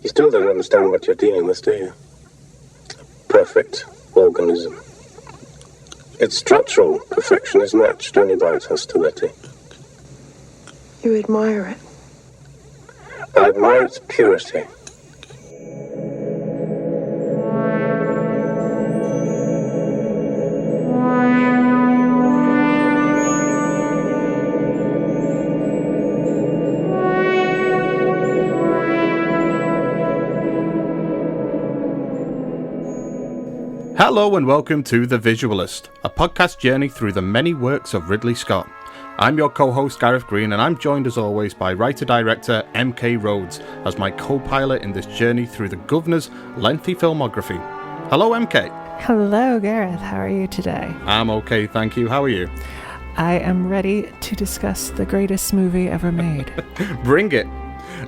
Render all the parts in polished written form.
You still don't understand what you're dealing with, do you? Perfect organism. Its structural perfection is matched only by its hostility. You admire it? I admire its purity. Hello and welcome to The Visualist, a podcast journey through the many works of Ridley Scott. I'm your co-host Gareth Green, and I'm joined as always by writer-director MK Rhodes as my co-pilot in this journey through the Governor's lengthy filmography. Hello MK. Hello Gareth, how are you today? I'm okay, thank you. How are you? I am ready to discuss the greatest movie ever made. Bring it.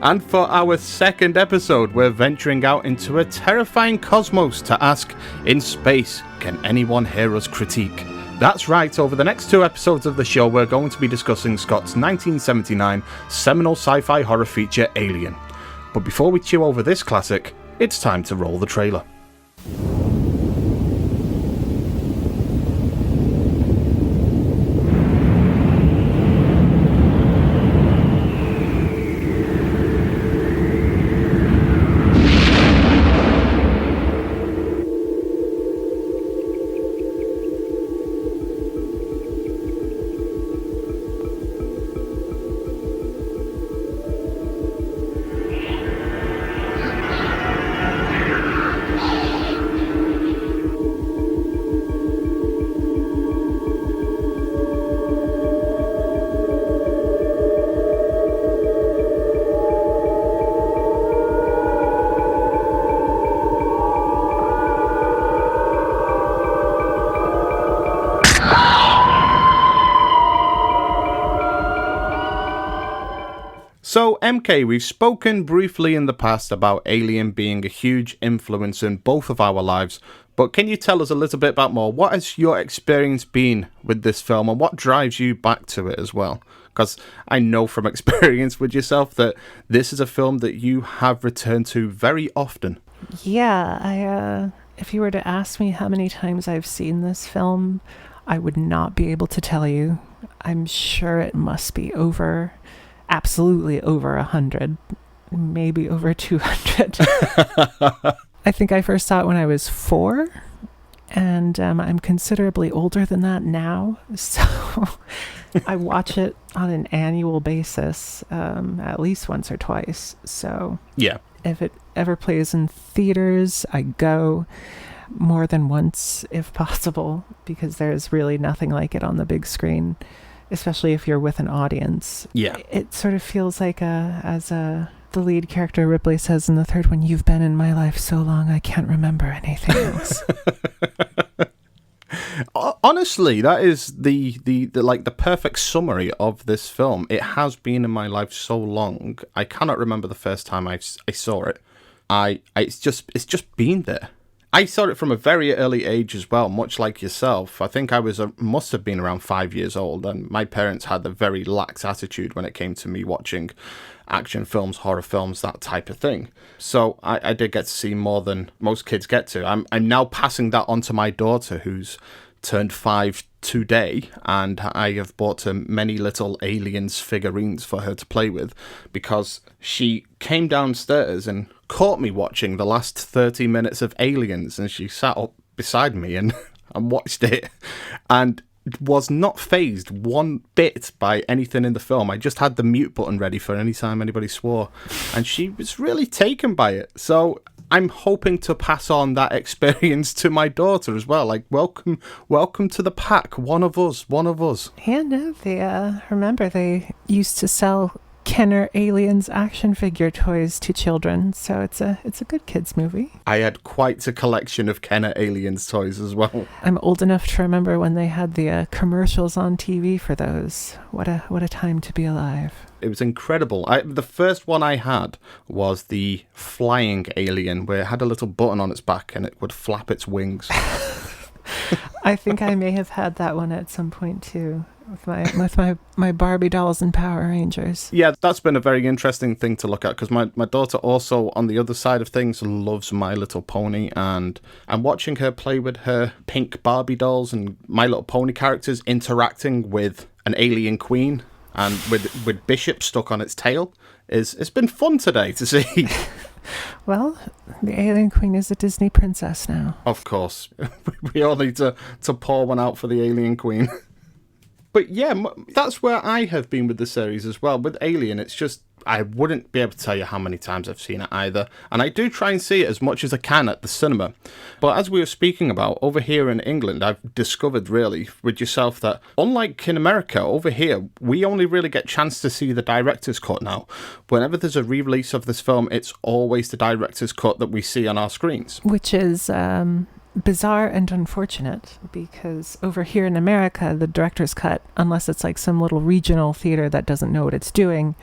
And for our second episode, we're venturing out into a terrifying cosmos to ask, in space, can anyone hear us critique? That's right, over the next two episodes of the show, we're going to be discussing Scott's 1979 seminal sci-fi horror feature, Alien. But before we chew over this classic, it's time to roll the trailer. So, MK, we've spoken briefly in the past about Alien being a huge influence in both of our lives, but can you tell us a little bit about more? What has your experience been with this film, and what drives you back to it as well? Because I know from experience with yourself that this is a film that you have returned to very often. Yeah, if you were to ask me how many times I've seen this film, I would not be able to tell you. I'm sure it must be absolutely over 100, maybe over 200. I think I first saw it when I was 4, and I'm considerably older than that now, so I watch it on an annual basis, at least once or twice. So yeah, if it ever plays in theaters, I go more than once if possible, because there's really nothing like it on the big screen. Especially if you're with an audience. Yeah. It sort of feels like the lead character Ripley says in the third one, "You've been in my life so long, I can't remember anything else." Honestly, that is the perfect summary of this film. It has been in my life so long, I cannot remember the first time I saw it. It's just been there. I saw it from a very early age as well, much like yourself. I think I must have been around 5 years old, and my parents had a very lax attitude when it came to me watching action films, horror films, that type of thing. So I did get to see more than most kids get to. I'm now passing that on to my daughter, who's turned 5 today, and I have bought her many little Aliens figurines for her to play with, because she came downstairs and caught me watching the last 30 minutes of Aliens, and she sat up beside me and watched it and was not fazed one bit by anything in the film. I just had the mute button ready for any time anybody swore, and she was really taken by it. So I'm hoping to pass on that experience to my daughter as well. Like, welcome to the pack. One of us. Yeah, no, remember they used to sell Kenner Aliens action figure toys to children, so it's a good kids movie. I had quite a collection of Kenner Aliens toys as well. I'm old enough to remember when they had the commercials on TV for those. What a time to be alive. It was incredible. The first one I had was the flying alien, where it had a little button on its back and it would flap its wings. I think I may have had that one at some point too, with my Barbie dolls and Power Rangers. Yeah, that's been a very interesting thing to look at, because my daughter also, on the other side of things, loves My Little Pony, and I'm watching her play with her pink Barbie dolls and My Little Pony characters interacting with an alien queen and with Bishop stuck on its tail. It's been fun today to see. Well, the alien queen is a Disney princess now. Of course. We all need to pour one out for the alien queen. But yeah, that's where I have been with the series as well. With Alien, it's just, I wouldn't be able to tell you how many times I've seen it either. And I do try and see it as much as I can at the cinema. But as we were speaking about, over here in England, I've discovered really with yourself that unlike in America, over here, we only really get a chance to see the director's cut now. Whenever there's a re-release of this film, it's always the director's cut that we see on our screens. Which is bizarre and unfortunate, because over here in America, the director's cut, unless it's like some little regional theater that doesn't know what it's doing,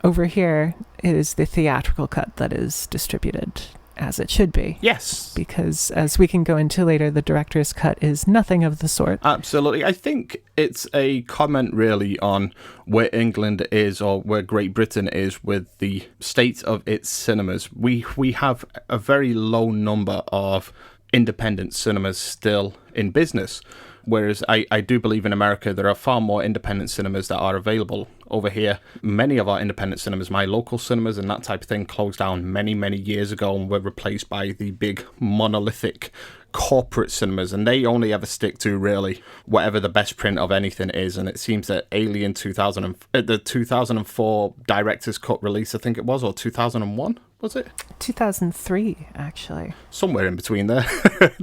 over here it is the theatrical cut that is distributed as it should be. Yes. Because as we can go into later, the director's cut is nothing of the sort. Absolutely. I think it's a comment really on where England is, or where Great Britain is, with the state of its cinemas. We have a very low number of independent cinemas still in business, whereas I do believe in America there are far more independent cinemas that are available. Over here, many of our independent cinemas, my local cinemas and that type of thing, closed down many years ago and were replaced by the big monolithic corporate cinemas, and they only ever stick to really whatever the best print of anything is. And it seems that Alien 2004 director's cut release, I think it was, or 2001, was it? 2003, actually. Somewhere in between there.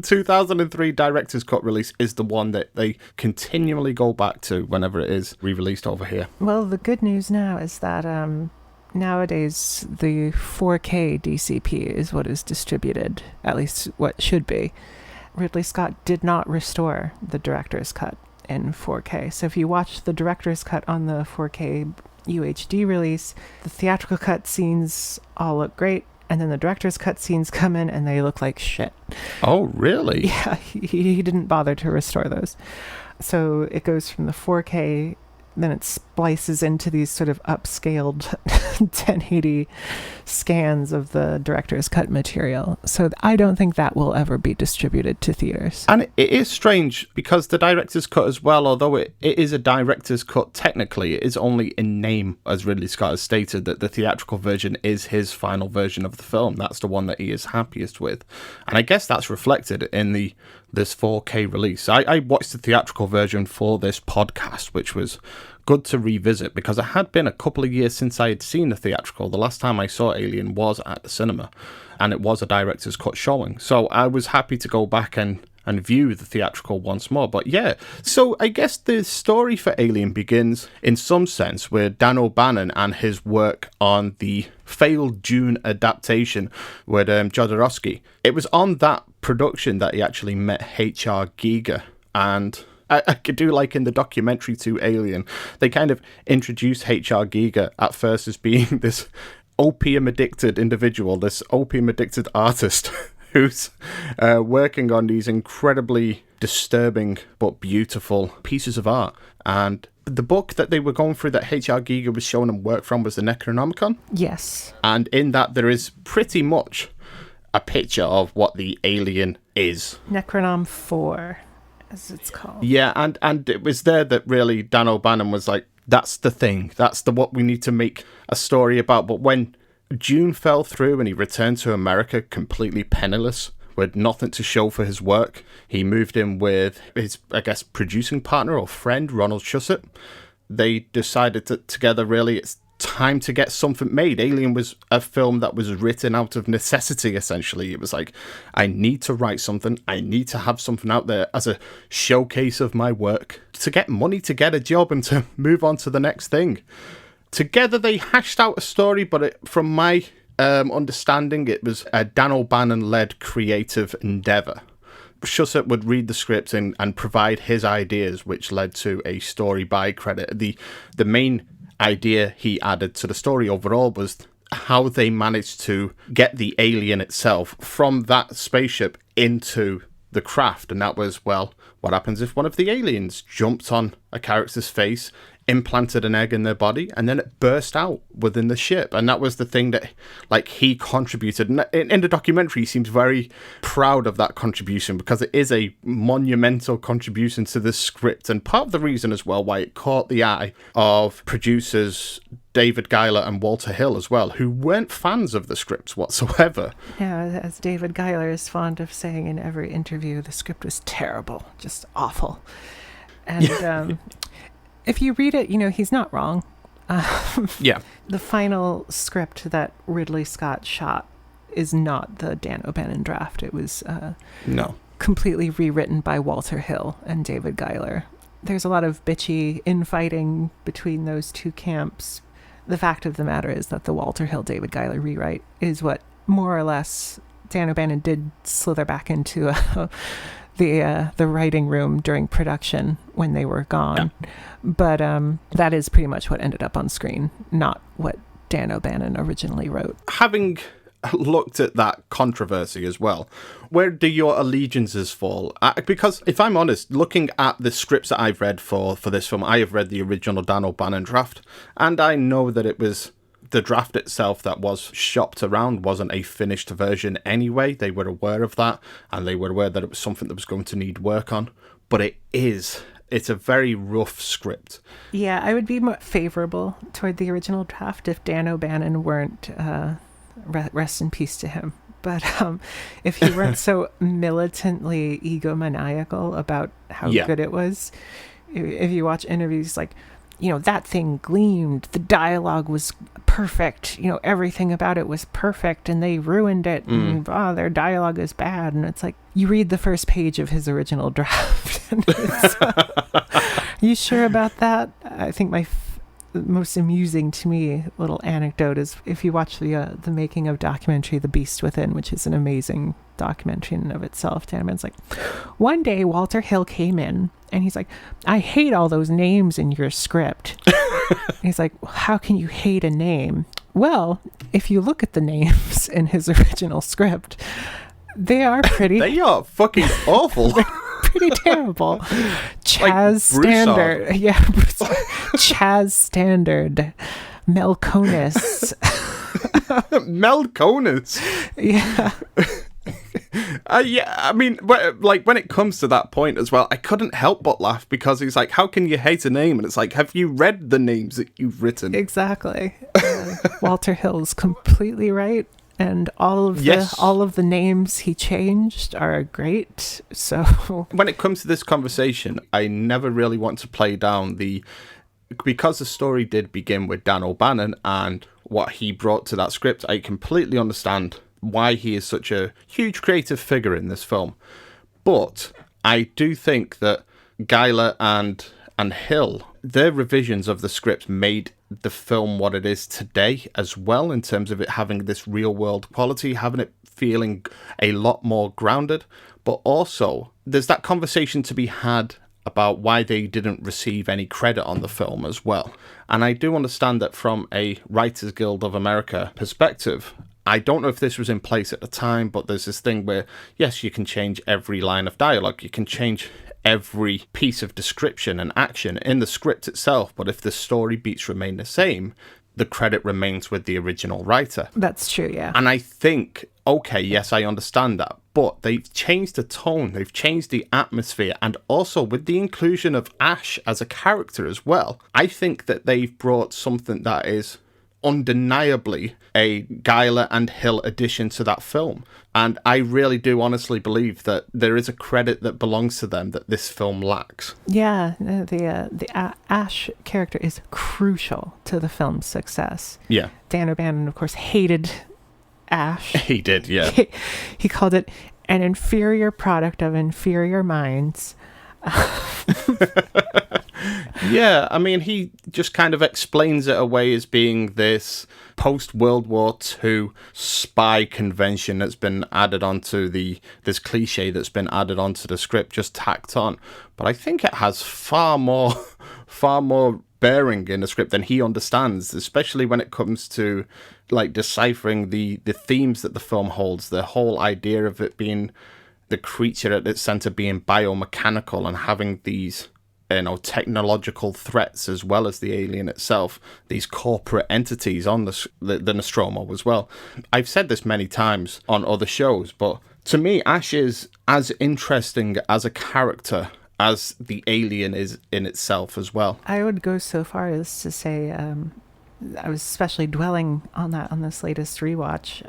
2003 director's cut release is the one that they continually go back to whenever it is re-released over here. Well, the good news now is that nowadays the 4K DCP is what is distributed, at least what should be. Ridley Scott did not restore the director's cut in 4K. So if you watch the director's cut on the 4K UHD release, the theatrical cut scenes all look great, and then the director's cut scenes come in and they look like shit. Oh, really? Yeah, he didn't bother to restore those. So it goes from the 4K, then it splices into these sort of upscaled 1080 scans of the director's cut material. So I don't think that will ever be distributed to theaters. And it is strange because the director's cut as well, although it is a director's cut technically, it is only in name, as Ridley Scott has stated, that the theatrical version is his final version of the film. That's the one that he is happiest with. And I guess that's reflected in this 4K release. I watched the theatrical version for this podcast, which was good to revisit because it had been a couple of years since I had seen the theatrical. The last time I saw Alien was at the cinema, and it was a director's cut showing. So I was happy to go back and view the theatrical once more. But yeah, so I guess the story for Alien begins in some sense with Dan O'Bannon and his work on the failed Dune adaptation with Jodorowsky. It was on that production that he actually met H.R. Giger, and I could do like in the documentary to Alien, they kind of introduced H.R. Giger at first as being this opium-addicted individual, this opium-addicted artist who's working on these incredibly disturbing but beautiful pieces of art. And the book that they were going through that H.R. Giger was showing them work from was the Necronomicon. Yes. And in that there is pretty much a picture of what the alien is. Necronom 4. As it's called. Yeah, and it was there that really Dan O'Bannon was like, that's the thing. That's what we need to make a story about. But when Dune fell through and he returned to America completely penniless, with nothing to show for his work, he moved in with his, I guess, producing partner or friend, Ronald Shusett. They decided that together, really, it's time to get something made. Alien was a film that was written out of necessity, essentially. It was like, I need to write something. I need to have something out there as a showcase of my work to get money, to get a job, and to move on to the next thing. Together, they hashed out a story, but from my understanding, it was a Dan O'Bannon-led creative endeavour. Shusett would read the script and provide his ideas, which led to a story by credit. The main idea he added to the story overall was how they managed to get the alien itself from that spaceship into the craft, and that was, well, what happens if one of the aliens jumped on a character's face, implanted an egg in their body, and then it burst out within the ship? And that was the thing that, like, he contributed. And in the documentary, he seems very proud of that contribution, because it is a monumental contribution to the script, and part of the reason as well why it caught the eye of producers David Giler and Walter Hill as well, who weren't fans of the script whatsoever. Yeah, as David Giler is fond of saying in every interview, the script was terrible, just awful. And if you read it, he's not wrong. Yeah. The final script that Ridley Scott shot is not the Dan O'Bannon draft. It was No. completely rewritten by Walter Hill and David Giler. There's a lot of bitchy infighting between those two camps. The fact of the matter is that the Walter Hill, David Giler rewrite is what more or less Dan O'Bannon did slither back into the writing room during production when they were gone. Yeah. But that is pretty much what ended up on screen, not what Dan O'Bannon originally wrote. Having looked at that controversy as well, where do your allegiances fall? Because if I'm honest, looking at the scripts that I've read for this film, I have read the original Dan O'Bannon draft, and I know that it was the draft itself that was shopped around wasn't a finished version anyway. They were aware of that, and they were aware that it was something that was going to need work on. But it's a very rough script. Yeah, I would be more favorable toward the original draft if Dan O'Bannon weren't, rest in peace to him, but if he weren't so militantly egomaniacal about how good it was. If you watch interviews, like, that thing gleamed, the dialogue was perfect, everything about it was perfect, and they ruined it, and their dialogue is bad. And it's like, you read the first page of his original draft, and you sure about that? I think my most amusing to me little anecdote is if you watch the making of documentary The Beast Within, which is an amazing documentary in and of itself. Dan O'Bannon's like, one day Walter Hill came in and he's like, I hate all those names in your script. He's like, how can you hate a name? Well, if you look at the names in his original script, they are pretty they are fucking awful. Pretty terrible. Chaz Standard. Yeah. Chaz Standard. Melconis. Melconis? Yeah. Yeah, I mean, like, when it comes to that point as well, I couldn't help but laugh, because he's like, how can you hate a name? And it's like, have you read the names that you've written? Exactly. Walter Hill's completely right. And all of the names he changed are great. So when it comes to this conversation, I never really want to play down because the story did begin with Dan O'Bannon and what he brought to that script. I completely understand why he is such a huge creative figure in this film. But I do think that Giler and Hill, their revisions of the script made the film what it is today as well, in terms of it having this real world quality, having it feeling a lot more grounded. But also, there's that conversation to be had about why they didn't receive any credit on the film as well. And I do understand that from a Writers Guild of America perspective, I don't know if this was in place at the time, but there's this thing where, yes, you can change every line of dialogue, you can change every piece of description and action in the script itself, but if the story beats remain the same, the credit remains with the original writer. That's true, yeah. And I think, okay, yes, I understand that, but they've changed the tone, they've changed the atmosphere, and also with the inclusion of Ash as a character as well, I think that they've brought something that is undeniably a Giler and Hill addition to that film. And I really do honestly believe that there is a credit that belongs to them that this film lacks. Yeah, the Ash character is crucial to the film's success. Yeah. Dan O'Bannon, of course, hated Ash. He did, yeah. He called it an inferior product of inferior minds. Yeah, I mean, he just kind of explains it away as being this post-World War II spy convention that's been added onto this cliche that's been added onto the script, just tacked on. But I think it has far more bearing in the script than he understands, especially when it comes to like deciphering the themes that the film holds, the whole idea of it being the creature at its center being biomechanical and having these, technological threats as well as the alien itself, these corporate entities on the Nostromo as well. I've said this many times on other shows, but to me, Ash is as interesting as a character as the alien is in itself as well. I would go so far as to say, I was especially dwelling on that on this latest rewatch.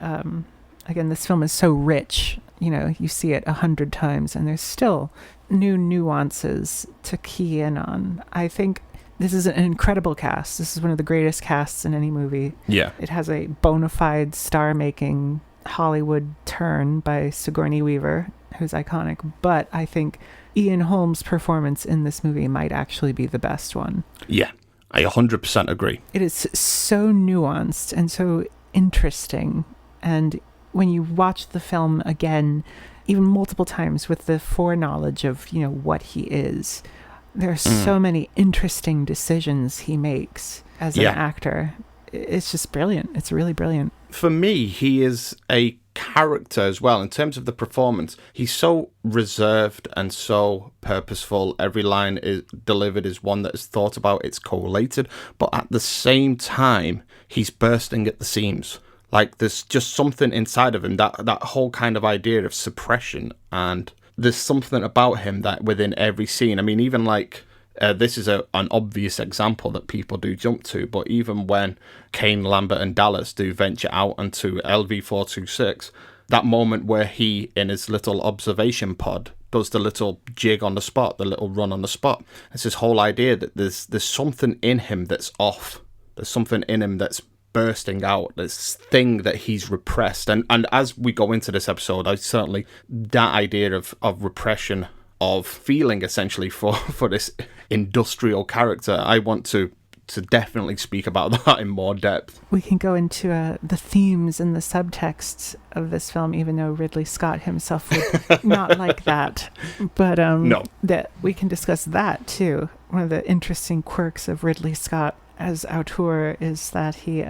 Again, this film is so rich. You see it 100 times and there's still new nuances to key in on. I think this is an incredible cast. This is one of the greatest casts in any movie. Yeah. It has a bona fide star-making Hollywood turn by Sigourney Weaver, who's iconic. But I think Ian Holmes' performance in this movie might actually be the best one. Yeah, I 100% agree. It is so nuanced and so interesting. And when you watch the film again, even multiple times with the foreknowledge of, what he is, there are so many interesting decisions he makes as an actor. It's just brilliant. It's really brilliant. For me, he is a character as well. In terms of the performance, he's so reserved and so purposeful. Every line is delivered is one that is thought about. It's collated. But at the same time, he's bursting at the seams. Like, there's just something inside of him, that whole kind of idea of suppression, and there's something about him that within every scene, I mean, even like, this is an obvious example that people do jump to, but even when Kane, Lambert, and Dallas do venture out onto LV-426, that moment where he, in his little observation pod, does the little jig on the spot, the little run on the spot, it's this whole idea that there's something in him that's off. There's something in him that's bursting out, this thing that he's repressed. And as we go into this episode, that idea of repression, of feeling essentially for this industrial character, I want to definitely speak about that in more depth. We can go into the themes and the subtexts of this film, even though Ridley Scott himself would not like that. But no, that we can discuss that too. One of the interesting quirks of Ridley Scott as auteur is that he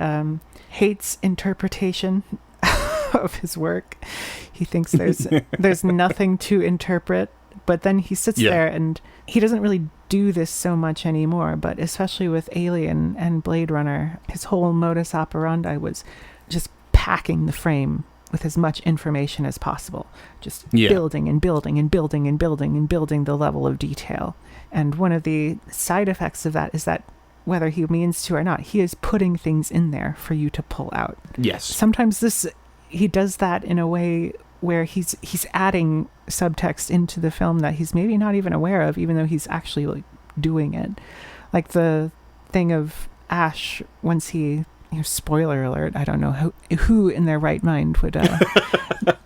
hates interpretation of his work. He thinks there's nothing to interpret, but then he sits there, and he doesn't really do this so much anymore, but especially with Alien and Blade Runner, his whole modus operandi was just packing the frame with as much information as possible, just building and building and building and building and building the level of detail. And one of the side effects of that is that whether he means to or not, he is putting things in there for you to pull out. Yes. Sometimes he does that in a way where he's adding subtext into the film that he's maybe not even aware of, even though he's actually like doing it. Like the thing of Ash, once he, spoiler alert, I don't know who in their right mind would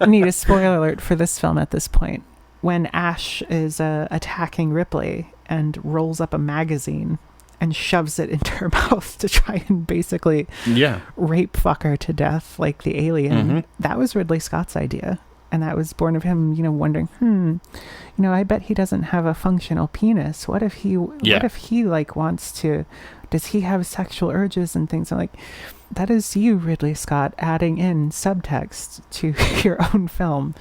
need a spoiler alert for this film at this point. When Ash is attacking Ripley and rolls up a magazine and shoves it into her mouth to try and basically rape fuck her to death like the alien. Mm-hmm. That was Ridley Scott's idea. And that was born of him, wondering, I bet he doesn't have a functional penis. What if he wants to, does he have sexual urges and things? I'm like, that is you, Ridley Scott, adding in subtext to your own film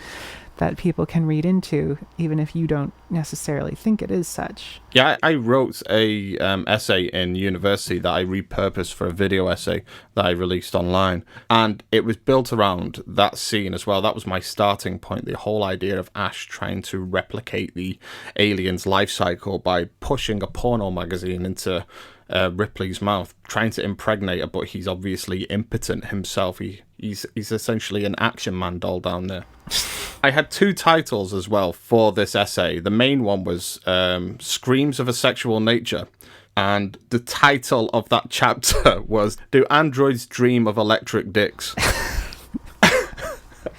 that people can read into, even if you don't necessarily think it is such. Yeah, I wrote a essay in university that I repurposed for a video essay that I released online, and it was built around that scene as well. That was my starting point, the whole idea of Ash trying to replicate the alien's life cycle by pushing a porno magazine into Ripley's mouth, trying to impregnate her, but he's obviously impotent himself. He's essentially an Action Man doll down there. I had two titles as well for this essay. The main one was Screams of a Sexual Nature, and the title of that chapter was Do Androids Dream of Electric Dicks?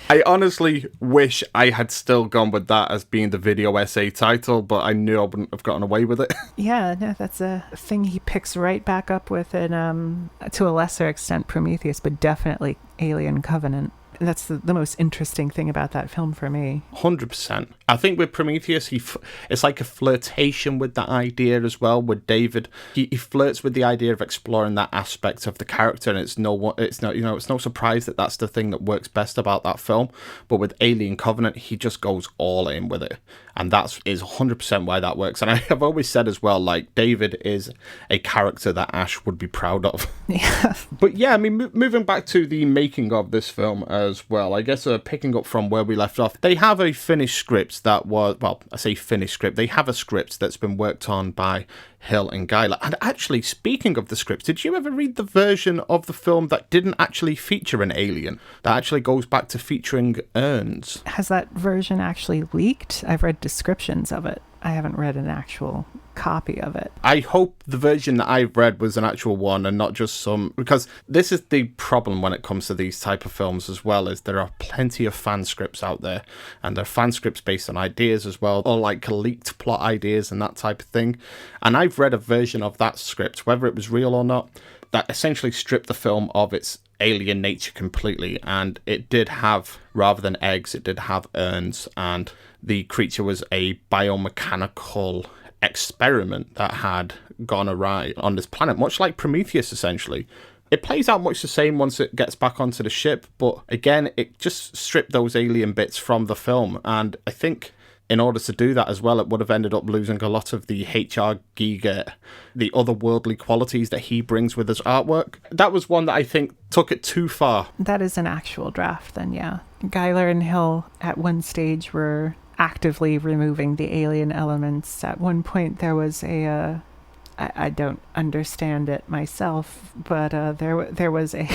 I honestly wish I had still gone with that as being the video essay title, but I knew I wouldn't have gotten away with it. Yeah, no, that's a thing he picks right back up with in, to a lesser extent, Prometheus, but definitely Alien Covenant. That's the most interesting thing about that film for me. 100%. I think with Prometheus, it's like a flirtation with that idea as well. With David, he flirts with the idea of exploring that aspect of the character, and it's no surprise that that's the thing that works best about that film. But with Alien Covenant, he just goes all in with it, and that is 100% why that works. And I have always said as well, like, David is a character that Ash would be proud of. Yeah. But yeah, I mean, moving back to the making of this film as well, I guess picking up from where we left off, they have a finished script that was, well, I say finished script, they have a script that's been worked on by Hill and Geiler. And actually, speaking of the script, did you ever read the version of the film that didn't actually feature an alien, that actually goes back to featuring urns? Has that version actually leaked? I've read descriptions of it. I haven't read an actual copy of it. I hope the version that I've read was an actual one and not just some, because this is the problem when it comes to these type of films as well, is there are plenty of fan scripts out there, and they're fan scripts based on ideas as well, or like leaked plot ideas and that type of thing. And I've read a version of that script, whether it was real or not, that essentially stripped the film of its alien nature completely, and it did have, rather than eggs, it did have urns, and the creature was a biomechanical experiment that had gone awry on this planet, much like Prometheus, essentially. It plays out much the same once it gets back onto the ship, but again, it just stripped those alien bits from the film, and I think in order to do that as well, it would have ended up losing a lot of the H.R. Giger, the otherworldly qualities that he brings with his artwork. That was one that I think took it too far. That is an actual draft then, yeah. Geiler and Hill at one stage were actively removing the alien elements. At one point there was I don't understand it myself, but there was a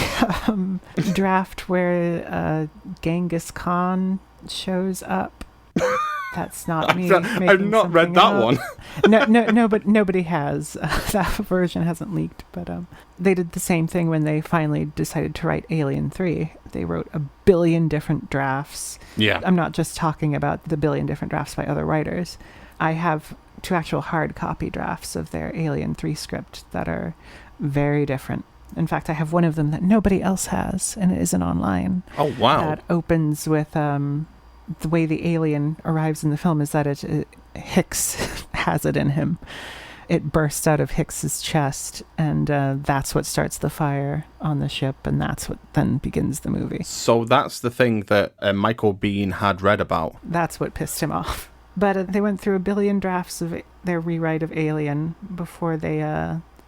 draft where Genghis Khan shows up. That's not me. I've not read that up. one. No, but nobody has. That version hasn't leaked. But they did the same thing when they finally decided to write Alien 3. They wrote a billion different drafts. Yeah. I'm not just talking about the billion different drafts by other writers. I have 2 actual hard copy drafts of their Alien 3 script that are very different. In fact, I have one of them that nobody else has, and it isn't online. Oh, wow. That opens with... the way the alien arrives in the film is that Hicks has it in him. It bursts out of Hicks's chest, and that's what starts the fire on the ship, and that's what then begins the movie. So that's the thing that Michael Biehn had read about. That's what pissed him off. But they went through a billion drafts of their rewrite of Alien before they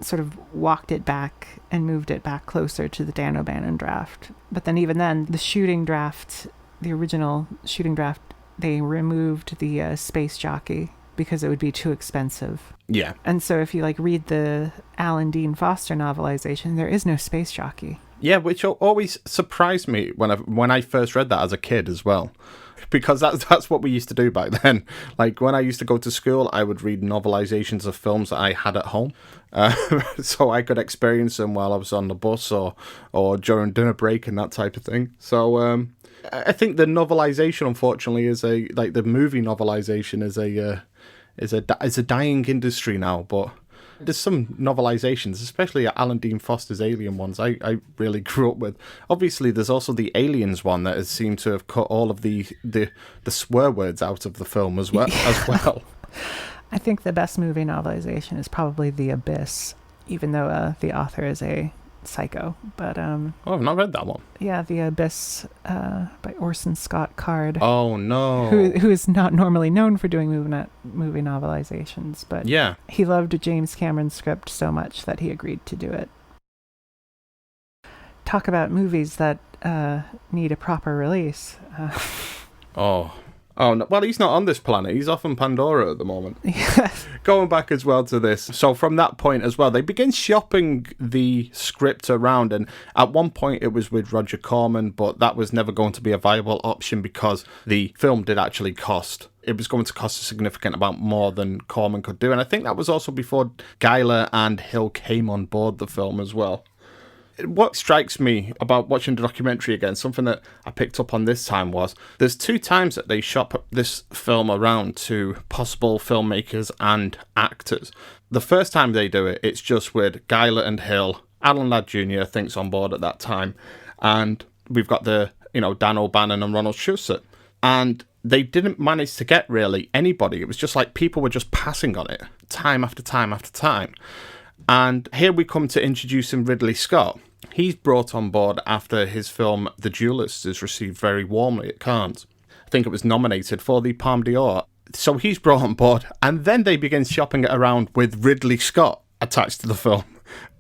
sort of walked it back and moved it back closer to the Dan O'Bannon draft. But then even then, the shooting draft... The original shooting draft, they removed the space jockey because it would be too expensive. Yeah. And so if you read the Alan Dean Foster novelization, there is no space jockey. Yeah, which always surprised me when I first read that as a kid as well. Because that's what we used to do back then. Like, when I used to go to school, I would read novelizations of films that I had at home. So I could experience them while I was on the bus or during dinner break and that type of thing. So I think the novelization, unfortunately, is the movie novelization is a dying industry now. But there's some novelizations, especially Alan Dean Foster's Alien ones, I really grew up with. Obviously, there's also the Aliens one that has seemed to have cut all of the swear words out of the film as well. Yeah. As well. I think the best movie novelization is probably The Abyss, even though the author is a psycho. But oh, I've not read that one. Yeah, The Abyss by Orson Scott Card. Oh no, who is not normally known for doing movie novelizations, but yeah, he loved James Cameron's script so much that he agreed to do it. Talk about movies that need a proper release. Oh, no. Well, he's not on this planet. He's off on Pandora at the moment. Yes. Going back as well to this. So from that point as well, they begin shopping the script around. And at one point it was with Roger Corman, but that was never going to be a viable option because the film did actually cost. It was going to cost a significant amount more than Corman could do. And I think that was also before Geiler and Hill came on board the film as well. What strikes me about watching the documentary again, something that I picked up on this time, was there's 2 times that they shop this film around to possible filmmakers and actors. The first time they do it, it's just with Geiler and Hill. Alan Ladd Jr. I think's on board at that time. And we've got the Dan O'Bannon and Ronald Shusett. And they didn't manage to get really anybody. It was just like people were just passing on it time after time after time. And here we come to introducing Ridley Scott. He's brought on board after his film The Duelist is received very warmly at Cannes. I think it was nominated for the Palme d'Or. So he's brought on board, and then they begin shopping it around with Ridley Scott attached to the film.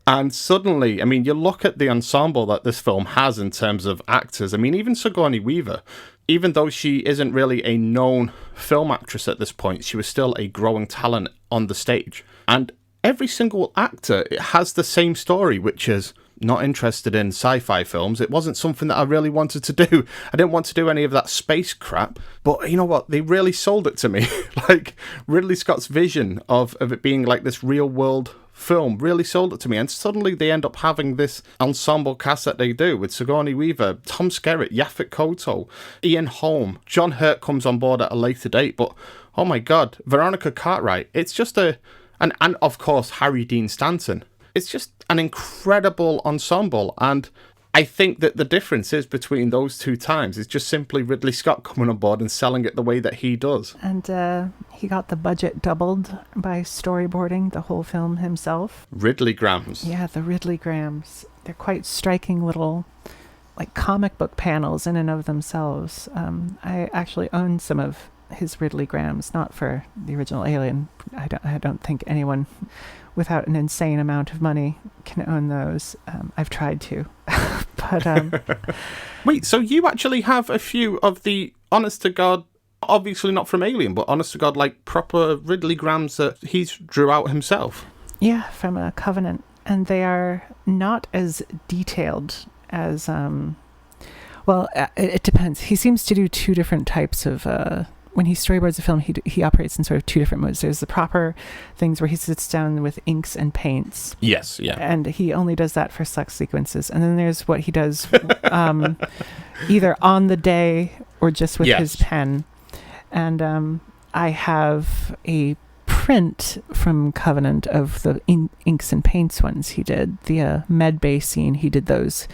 And suddenly, you look at the ensemble that this film has in terms of actors. Even Sigourney Weaver, even though she isn't really a known film actress at this point, she was still a growing talent on the stage. And every single actor has the same story, which is not interested in sci-fi films. It wasn't something that I really wanted to do. I didn't want to do any of that space crap. But you know what? They really sold it to me. Like, Ridley Scott's vision of it being like this real world film really sold it to me. And suddenly they end up having this ensemble cast that they do with Sigourney Weaver, Tom Skerritt, Yaphet Kotto, Ian Holm. John Hurt comes on board at a later date. But, oh my God, Veronica Cartwright. It's just and of course, Harry Dean Stanton. It's just an incredible ensemble, and I think that the difference is between those two times is just simply Ridley Scott coming on board and selling it the way that he does. And he got the budget doubled by storyboarding the whole film himself. Ridley Grams. Yeah, the Ridley Grams. They're quite striking little, like, comic book panels in and of themselves. I actually own some of his Ridley Grams, not for the original Alien. I don't think anyone without an insane amount of money can own those. I've tried to. But Wait, so you actually have a few of the honest to God, obviously not from Alien, but honest to God, like proper Ridley Grams that he's drew out himself? Yeah, from a Covenant. And they are not as detailed as it depends. He seems to do two different types of when he storyboards a film, he operates in sort of two different modes. There's the proper things where he sits down with inks and paints. Yes, yeah. And he only does that for sex sequences. And then there's what he does either on the day or just with his pen. And I have a print from Covenant of the inks and paints ones he did. The med bay scene, he did those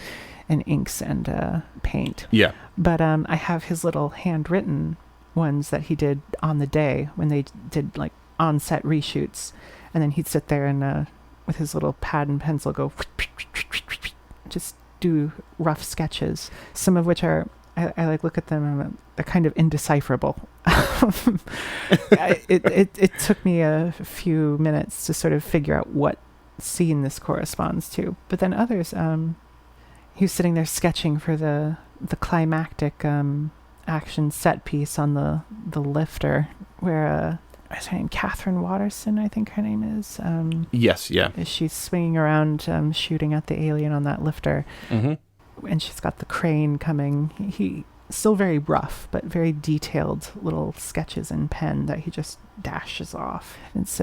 in inks and paint. Yeah. But I have his little handwritten ones that he did on the day when they did like on-set reshoots, and then he'd sit there and with his little pad and pencil go just do rough sketches, some of which are I like look at them and they're kind of indecipherable. It took me a few minutes to sort of figure out what scene this corresponds to, but then others he was sitting there sketching for the climactic action set piece on the lifter where what's her name, Catherine Watterson, I think her name is. Yes, yeah. She's swinging around shooting at the alien on that lifter. Mm-hmm. And she's got the crane coming. He still very rough, but very detailed little sketches in pen that he just dashes off. It's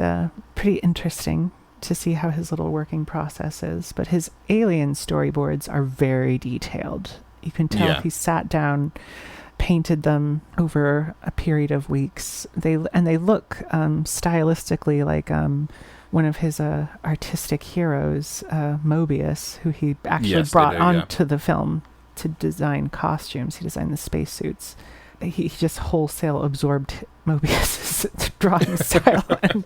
pretty interesting to see how his little working process is. But his alien storyboards are very detailed. You can tell he sat down, painted them over a period of weeks. They look stylistically like one of his artistic heroes, Mobius, who he actually brought onto the film to design costumes. He designed the spacesuits. He just wholesale absorbed Mobius's drawing style and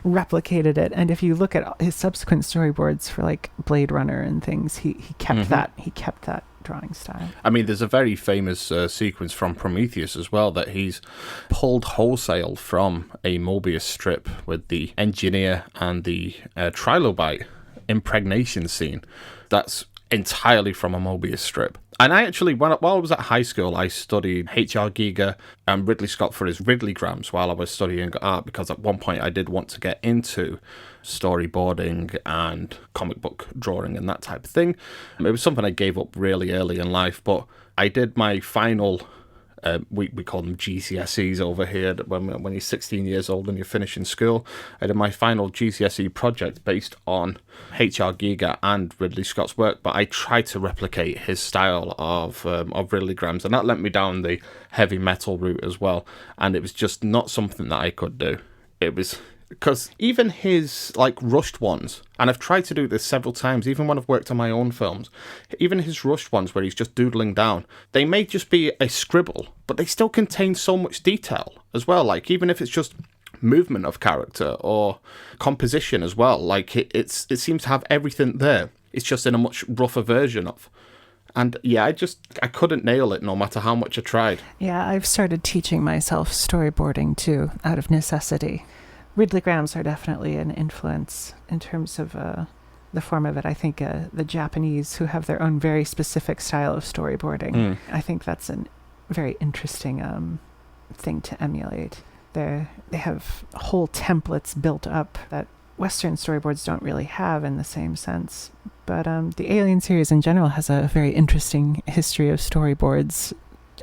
replicated it. And if you look at his subsequent storyboards for like Blade Runner and things, he kept that. He kept that drawing style. I mean, there's a very famous sequence from Prometheus as well that he's pulled wholesale from a Mobius strip with the engineer and the trilobite impregnation scene. That's entirely from a Mobius strip. And I actually, while I was at high school, I studied H.R. Giger and Ridley Scott for his Ridley Grams while I was studying art, because at one point I did want to get into storyboarding and comic book drawing and that type of thing. It was something I gave up really early in life, but I did my final, we call them GCSEs over here, when you're 16 years old and you're finishing school. I did my final GCSE project based on H.R. Giger and Ridley Scott's work, but I tried to replicate his style of Ridley Grams, and that led me down the heavy metal route as well, and it was just not something that I could do. It was Because even his, like, rushed ones, and I've tried to do this several times, even when I've worked on my own films, even his rushed ones where he's just doodling down, they may just be a scribble, but they still contain so much detail as well. Like, even if it's just movement of character or composition as well, like, it seems to have everything there. It's just in a much rougher version of. And yeah, I couldn't nail it no matter how much I tried. Yeah, I've started teaching myself storyboarding too, out of necessity. Ridley Grahams are definitely an influence in terms of the form of it. I think the Japanese, who have their own very specific style of storyboarding, I think that's a very interesting thing to emulate. They have whole templates built up that Western storyboards don't really have in the same sense. But the Alien series in general has a very interesting history of storyboards,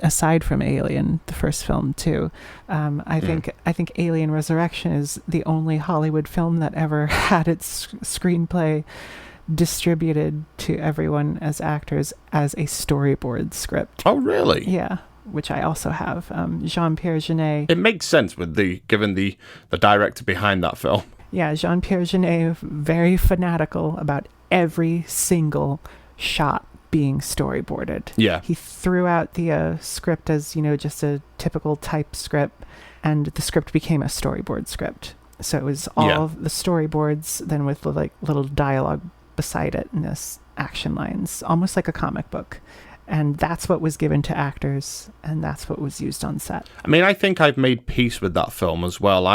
aside from Alien, the first film too. I think Alien Resurrection is the only Hollywood film that ever had its screenplay distributed to everyone as actors as a storyboard script. Oh, really? Yeah, which I also have. Jean-Pierre Jeunet. It makes sense with given the director behind that film. Yeah, Jean-Pierre Jeunet, very fanatical about every single shot being storyboarded. Yeah. He threw out the script as, just a typical type script, and the script became a storyboard script. So it was all the storyboards, then with like little dialogue beside it and this action lines, almost like a comic book. And that's what was given to actors, and that's what was used on set. I mean, I think I've made peace with that film as well.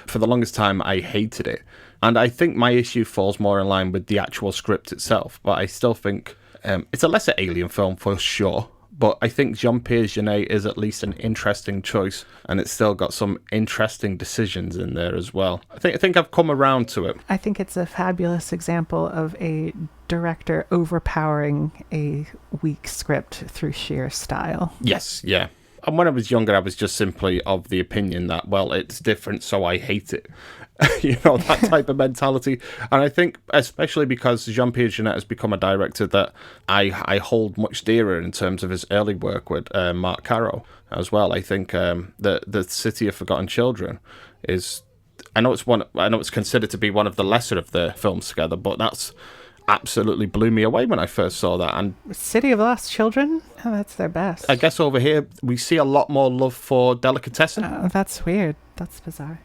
For the longest time, I hated it. And I think my issue falls more in line with the actual script itself. But I still think it's a lesser Alien film for sure. But I think Jean-Pierre Jeunet is at least an interesting choice, and it's still got some interesting decisions in there as well. I think I've come around to it. I think it's a fabulous example of a director overpowering a weak script through sheer style. Yes, yeah. And when I was younger, I was just simply of the opinion that, well, it's different, so I hate it. That type of mentality. And I think, especially because Jean-Pierre Jeunet has become a director that I hold much dearer in terms of his early work with Mark Caro as well. I think the City of Forgotten Children is, I know it's considered to be one of the lesser of the films together, but that's absolutely blew me away when I first saw that. And City of Lost Children? Oh, that's their best. I guess over here we see a lot more love for Delicatessen. That's weird. That's bizarre.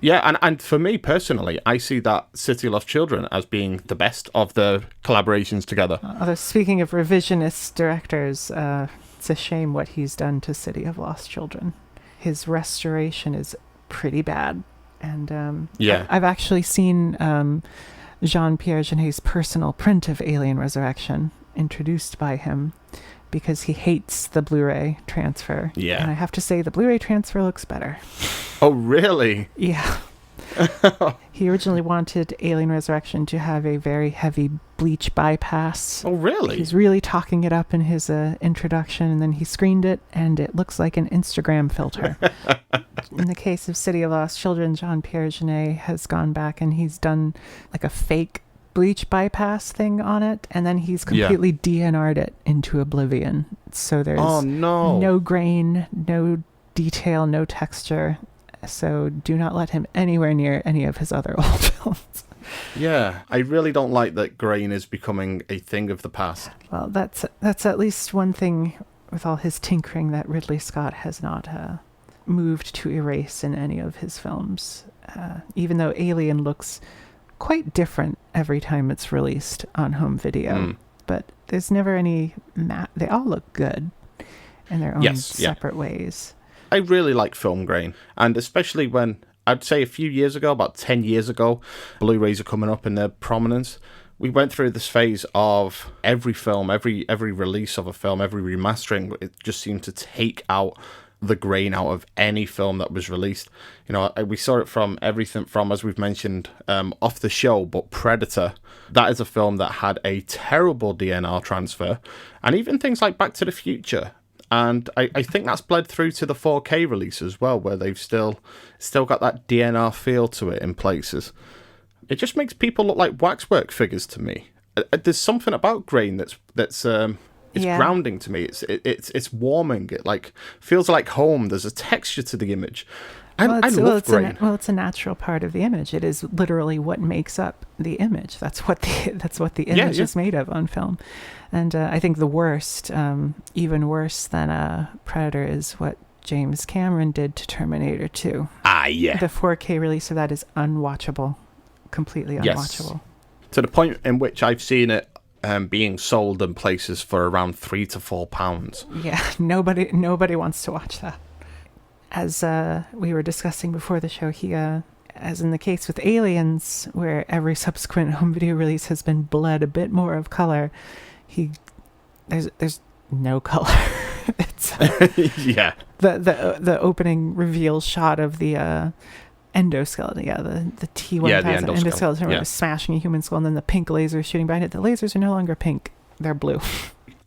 Yeah, and for me personally, I see that City of Lost Children as being the best of the collaborations together. Although, speaking of revisionist directors, it's a shame what he's done to City of Lost Children. His restoration is pretty bad. And I've actually seen Jean-Pierre Jeunet's personal print of Alien Resurrection introduced by him because he hates the Blu-ray transfer. Yeah. And I have to say, the Blu-ray transfer looks better. Oh, really? Yeah. He originally wanted Alien Resurrection to have a very heavy bleach bypass. Oh, really? He's really talking it up in his introduction, and then he screened it, and it looks like an Instagram filter. In the case of City of Lost Children, Jean-Pierre Jeunet has gone back and he's done like a fake bleach bypass thing on it, and then he's completely DNR'd it into oblivion. So there's no grain, no detail, no texture. So do not let him anywhere near any of his other old films. Yeah, I really don't like that grain is becoming a thing of the past. Well, that's at least one thing with all his tinkering that Ridley Scott has not moved to erase in any of his films. Even though Alien looks quite different every time it's released on home video. But there's never any they all look good in their own separate ways. I really like film grain, and especially when, I'd say a few years ago, about 10 years ago, Blu-rays are coming up in their prominence. We went through this phase of every film, every release of a film, every remastering, it just seemed to take out the grain out of any film that was released. We saw it from everything from, as we've mentioned, off the show, but Predator. That is a film that had a terrible DNR transfer, and even things like Back to the Future. And I think that's bled through to the 4K release as well, where they've still got that DNR feel to it in places. It just makes people look like waxwork figures to me. There's something about grain that's it's grounding to me. It's warming. It like feels like home. There's a texture to the image. I love grain. It's a natural part of the image. It is literally what makes up the image. That's what the image is made of on film. And I think the worst, even worse than Predator, is what James Cameron did to Terminator 2. Yeah. The 4K release of that is unwatchable, completely unwatchable. Yes. To the point in which I've seen it being sold in places for around £3 to £4. Yeah, nobody wants to watch that. As we were discussing before the show, as in the case with Aliens, where every subsequent home video release has been bled a bit more of color, there's no color. It's yeah. The opening reveal shot of the endoskeleton, the T-1000 endoskeleton, where it's smashing a human skull, and then the pink laser shooting behind it. The lasers are no longer pink; they're blue.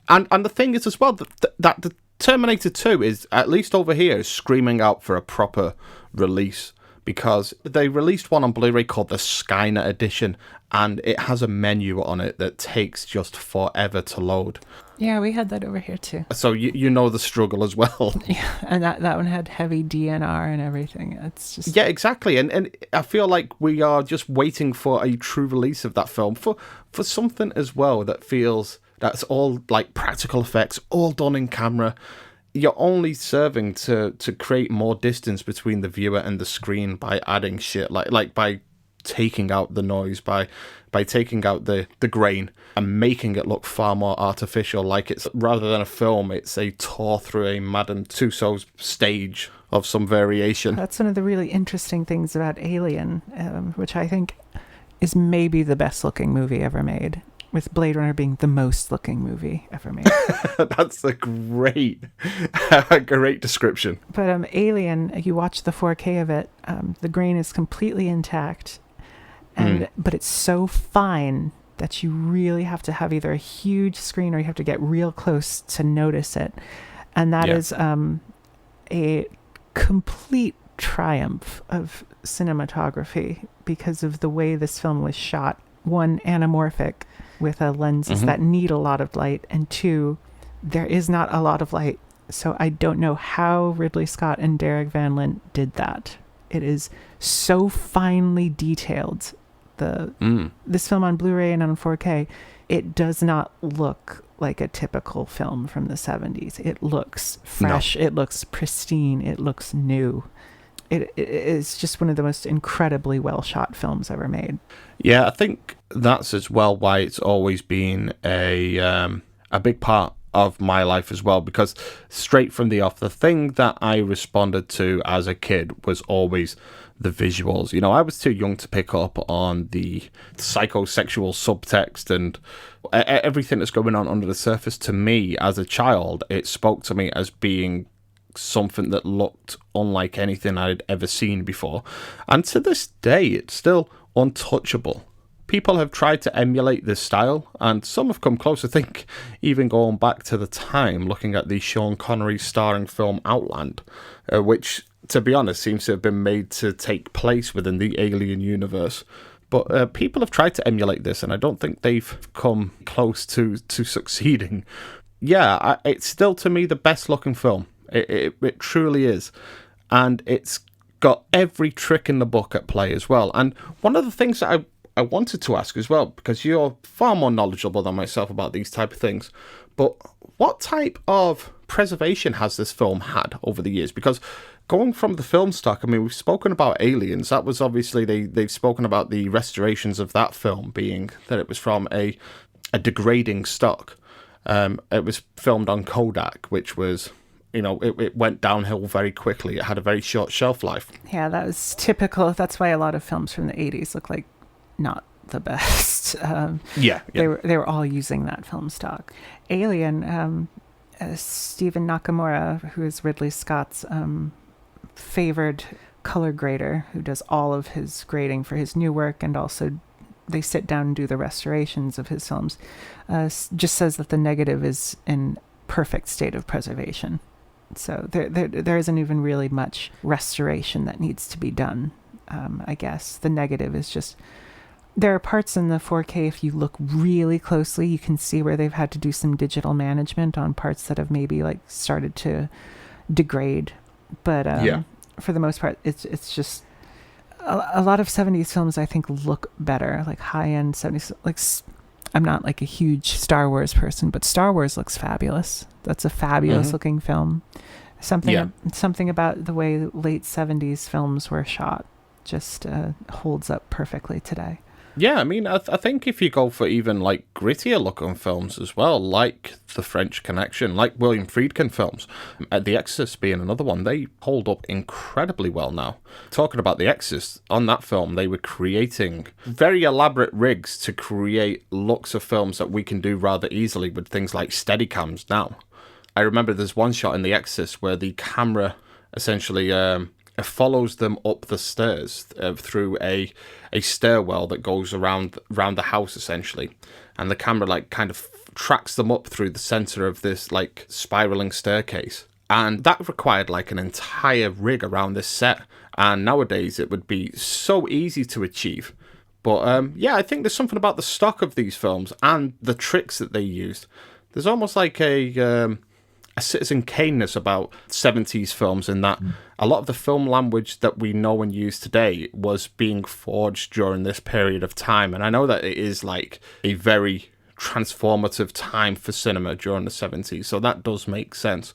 And the thing is as well that the Terminator 2 is, at least over here, is screaming out for a proper release, because they released one on Blu-ray called the Skynet Edition, and it has a menu on it that takes just forever to load. Yeah, we had that over here too. So you know the struggle as well. Yeah, and that one had heavy DNR and everything. It's just... Yeah, exactly. And I feel like we are just waiting for a true release of that film, for something as well that feels... That's all like practical effects, all done in camera. You're only serving to create more distance between the viewer and the screen by adding shit, like by taking out the noise, by taking out the grain and making it look far more artificial. Like it's, rather than a film, it's a tour through a Madame Tussauds stage of some variation. That's one of the really interesting things about Alien, which I think is maybe the best looking movie ever made, with Blade Runner being the most looking movie ever made. That's a great description. But Alien, you watch the 4K of it, the grain is completely intact, and but it's so fine that you really have to have either a huge screen or you have to get real close to notice it. And that is a complete triumph of cinematography because of the way this film was shot. One, anamorphic, with lenses that need a lot of light, and two, there is not a lot of light. So I don't know how Ridley Scott and Derek Van Lint did that. It is so finely detailed. This film on Blu-ray and on 4K, it does not look like a typical film from the 70s. It looks fresh. No. It looks pristine. It looks new. It is just one of the most incredibly well-shot films ever made. Yeah, I think that's as well why it's always been a big part of my life as well, because straight from the off, the thing that I responded to as a kid was always the visuals. You know, I was too young to pick up on the psychosexual subtext and everything that's going on under the surface. To me, as a child, it spoke to me as being something that looked unlike anything I'd ever seen before. And to this day, it's still untouchable. People have tried to emulate this style, and some have come close. I think even going back to the time, looking at the Sean Connery starring film Outland, which, to be honest, seems to have been made to take place within the Alien universe. But people have tried to emulate this, and I don't think they've come close to succeeding. Yeah, it's still, to me, the best looking film. It truly is. And it's got every trick in the book at play as well. And one of the things that I wanted to ask as well, because you're far more knowledgeable than myself about these type of things, but what type of preservation has this film had over the years? Because going from the film stock, I mean, we've spoken about Aliens. That was obviously, they've spoken about the restorations of that film being that it was from a degrading stock. It was filmed on Kodak, which was... You know, it went downhill very quickly. It had a very short shelf life. Yeah, that was typical. That's why a lot of films from the 80s look like not the best. They were all using that film stock. Alien, Stephen Nakamura, who is Ridley Scott's favored color grader, who does all of his grading for his new work, and also they sit down and do the restorations of his films, just says that the negative is in perfect state of preservation. So there isn't even really much restoration that needs to be done, I guess. The negative is just There are parts in the 4K, if you look really closely, you can see where they've had to do some digital management on parts that have maybe like started to degrade. But for the most part, it's just a lot of 70s films I think look better, like high-end 70s. Like, I'm not like a huge Star Wars person, but Star Wars looks fabulous. That's a fabulous looking film. Something about the way late 70s films were shot just holds up perfectly today. Yeah, I mean, I think if you go for even, like, grittier looking films as well, like The French Connection, like William Friedkin films, The Exorcist being another one, they hold up incredibly well now. Talking about The Exorcist, on that film, they were creating very elaborate rigs to create looks of films that we can do rather easily with things like Steadicams now. I remember there's one shot in The Exorcist where the camera essentially follows them up the stairs through a stairwell that goes around the house essentially, and the camera like kind of tracks them up through the center of this like spiraling staircase, and that required like an entire rig around this set, and nowadays it would be so easy to achieve. But I think there's something about the stock of these films and the tricks that they used. There's almost like a Citizen Kane-ness about 70s films, in that a lot of the film language that we know and use today was being forged during this period of time. And I know that it is like a very transformative time for cinema during the 70s, so that does make sense.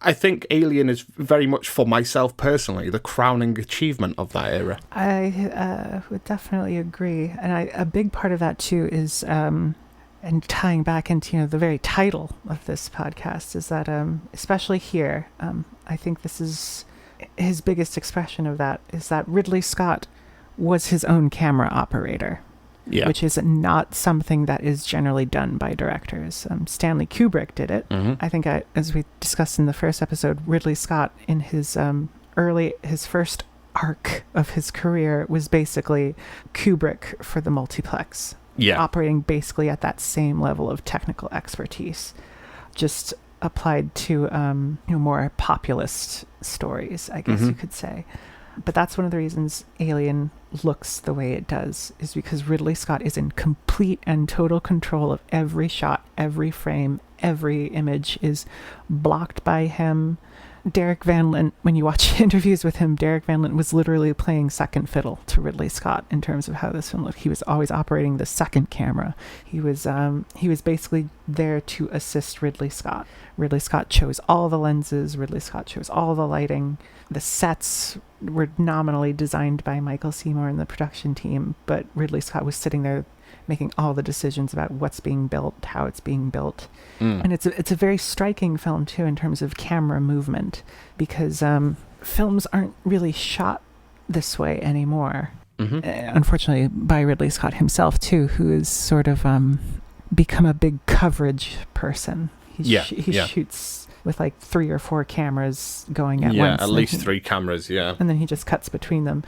I think Alien is very much, for myself personally, the crowning achievement of that era. I would definitely agree. And a big part of that too is... and tying back into the very title of this podcast is that especially here, I think this is his biggest expression of that, is that Ridley Scott was his own camera operator, which is not something that is generally done by directors. Stanley Kubrick did it. I think as we discussed in the first episode, Ridley Scott in his first arc of his career was basically Kubrick for the multiplex. Operating basically at that same level of technical expertise, just applied to more populist stories, I guess you could say. But that's one of the reasons Alien looks the way it does, is because Ridley Scott is in complete and total control of every shot, every frame, every image is blocked by him. Derek Van Lint, when you watch interviews with him, Derek Van Lint was literally playing second fiddle to Ridley Scott in terms of how this film looked. He was always operating the second camera. He was basically there to assist Ridley Scott. Ridley Scott chose all the lenses. Ridley Scott chose all the lighting. The sets were nominally designed by Michael Seymour and the production team, but Ridley Scott was sitting there making all the decisions about what's being built, how it's being built. And it's a very striking film too in terms of camera movement, because films aren't really shot this way anymore. Unfortunately, by Ridley Scott himself too, who is sort of become a big coverage person. He shoots with like 3 or 4 cameras going at once. Yeah, at least 3 cameras, and then he just cuts between them.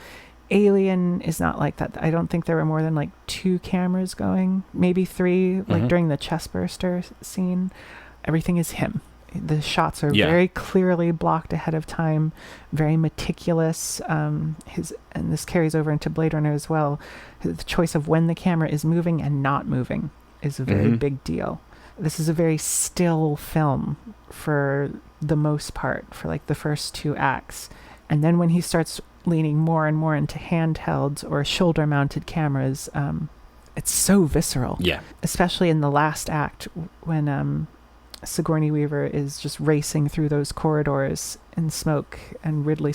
Alien is not like that. I don't think there were more than like 2 cameras going, maybe 3, like during the chest burster scene. Everything is him. The shots are very clearly blocked ahead of time, very meticulous. And this carries over into Blade Runner as well. The choice of when the camera is moving and not moving is a very big deal. This is a very still film for the most part, for like the first 2 acts. And then when he starts leaning more and more into handhelds or shoulder-mounted cameras, it's so visceral. Especially in the last act when Sigourney Weaver is just racing through those corridors in smoke, and Ridley,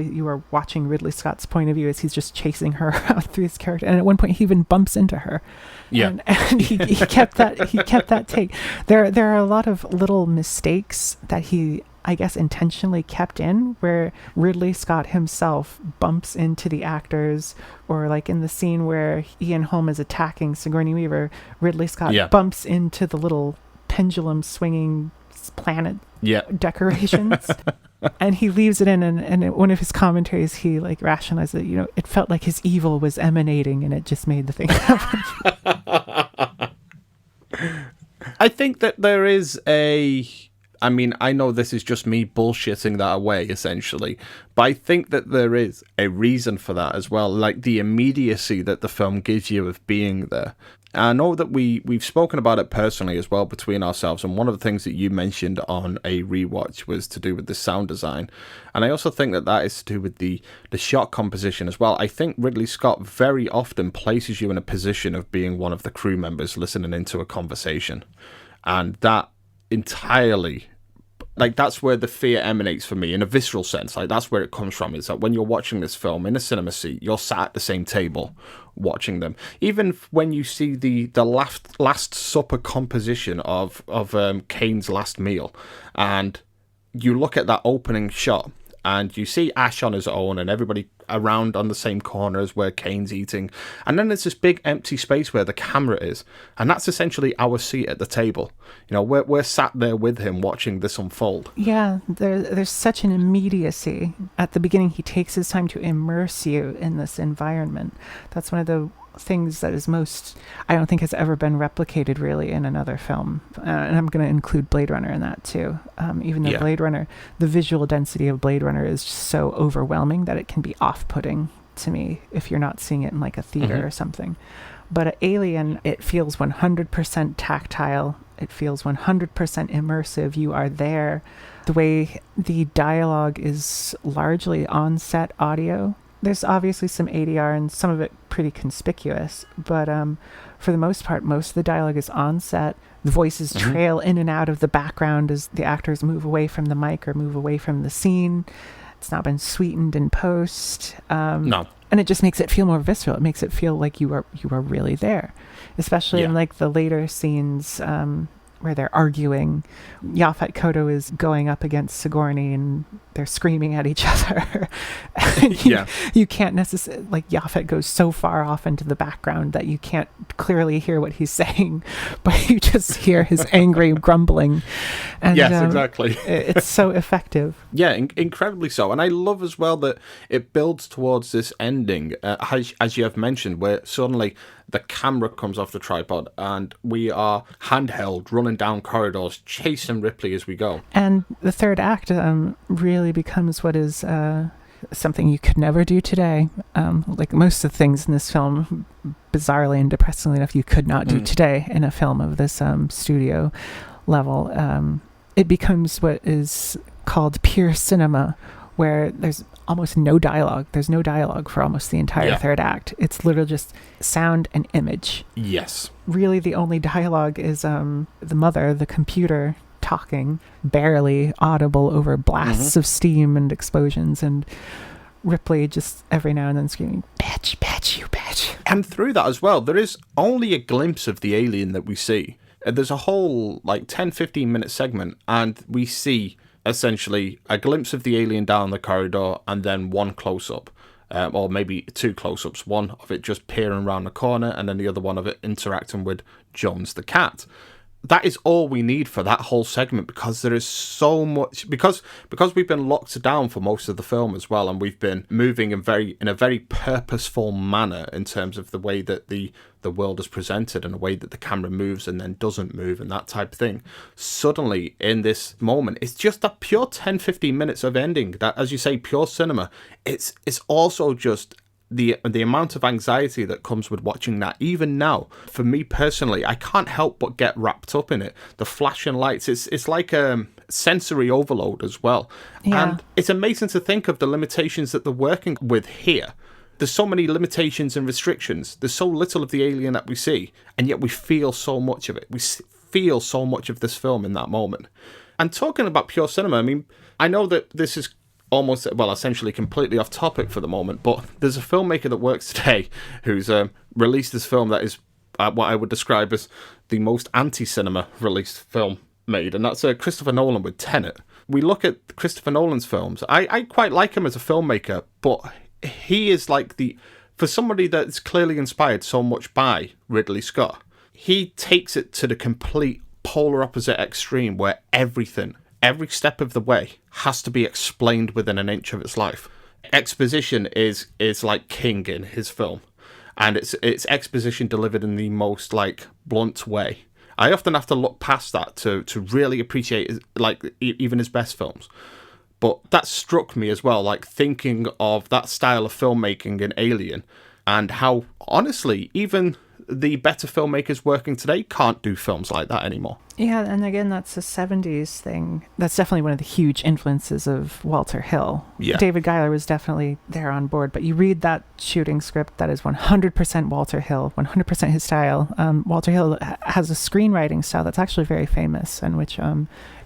you are watching Ridley Scott's point of view as he's just chasing her out through his character, and at one point he even bumps into her. And he kept that take. There are a lot of little mistakes that he, I guess, intentionally kept in, where Ridley Scott himself bumps into the actors, or like in the scene where Ian Holm is attacking Sigourney Weaver, Ridley Scott bumps into the little pendulum swinging planet decorations. And he leaves it in, and in one of his commentaries he like rationalized that, it felt like his evil was emanating, and it just made the thing happen. I think that there is a I mean, I know this is just me bullshitting that away, essentially, but I think that there is a reason for that as well, like the immediacy that the film gives you of being there. I know that we've spoken about it personally as well between ourselves, and one of the things that you mentioned on a rewatch was to do with the sound design, and I also think that that is to do with the shot composition as well. I think Ridley Scott very often places you in a position of being one of the crew members listening into a conversation, and that entirely, like, that's where the fear emanates for me in a visceral sense. Like, that's where it comes from. Is that when you're watching this film in a cinema seat, you're sat at the same table watching them. Even when you see the last supper composition of Kane's last meal, and you look at that opening shot, and you see Ash on his own and everybody around on the same corner as where Kane's eating. And then there's this big empty space where the camera is. And that's essentially our seat at the table. You know, we're sat there with him watching this unfold. Yeah, there's such an immediacy. At the beginning, he takes his time to immerse you in this environment. That's one of the things that is most, I don't think has ever been replicated really in another film. And I'm going to include Blade Runner in that too. Even though Blade Runner, the visual density of Blade Runner is just so overwhelming that it can be off-putting to me if you're not seeing it in like a theater or something. But Alien, it feels 100% tactile. It feels 100% immersive. You are there. The way the dialogue is largely on-set audio. There's obviously some ADR and some of it pretty conspicuous, but for the most part, most of the dialogue is on set. The voices trail in and out of the background as the actors move away from the mic or move away from the scene. It's not been sweetened in post. No. And it just makes it feel more visceral. It makes it feel like you are really there, especially in like the later scenes where they're arguing. Yaphet Kotto is going up against Sigourney and they're screaming at each other. You can't necessarily, like, Yaphet goes so far off into the background that you can't clearly hear what he's saying, but you just hear his angry grumbling. And, yes, exactly. It's so effective. Yeah, incredibly so. And I love as well that it builds towards this ending, as you have mentioned, where suddenly the camera comes off the tripod and we are handheld running down corridors chasing Ripley as we go. And the third act really becomes what is something you could never do today. Like most of the things in this film, bizarrely and depressingly enough, you could not do today in a film of this studio level. It becomes what is called pure cinema, where there's almost no dialogue. There's no dialogue for almost the entire third act. It's literally just sound and image. Yes. Really, the only dialogue is the mother, the computer, talking, barely audible over blasts of steam and explosions, and Ripley just every now and then screaming, "Bitch, bitch, you bitch." And through that as well, there is only a glimpse of the alien that we see. There's a whole, like, 10-15 minute segment, and we see essentially a glimpse of the alien down the corridor and then one close-up, or maybe two close-ups, one of it just peering around the corner and then the other one of it interacting with Jones the cat. That is all we need for that whole segment, because there is so much, because we've been locked down for most of the film as well, and we've been moving in a very purposeful manner in terms of the way that the world is presented and the way that the camera moves and then doesn't move and that type of thing. Suddenly in this moment, it's just that pure 10-15 minutes of ending, that, as you say, pure cinema. It's also just the amount of anxiety that comes with watching that. Even now, for me personally, I can't help but get wrapped up in it. The flashing lights, it's like a sensory overload as well. And it's amazing to think of the limitations that they're working with here. There's so many limitations and restrictions. There's so little of the alien that we see, and yet we feel so much of it. We feel so much of this film in that moment. And talking about pure cinema, I mean, I know that this is almost, well, essentially completely off topic for the moment, but there's a filmmaker that works today who's released this film that is what I would describe as the most anti-cinema released film made, and that's Christopher Nolan with Tenet. We look at Christopher Nolan's films. I quite like him as a filmmaker, but he is like for somebody that's clearly inspired so much by Ridley Scott, he takes it to the complete polar opposite extreme where every step of the way has to be explained within an inch of its life. Exposition is like king in his film, and it's exposition delivered in the most, like, blunt way. I often have to look past that to really appreciate, like, even his best films. But that struck me as well, like, thinking of that style of filmmaking in Alien, and how, honestly, even the better filmmakers working today can't do films like that anymore. Yeah, and again, that's a 70s thing. That's definitely one of the huge influences of Walter Hill. Yeah. David Giler was definitely there on board, but you read that shooting script, that is 100% Walter Hill, 100% his style. Walter Hill has a screenwriting style that's actually very famous, and which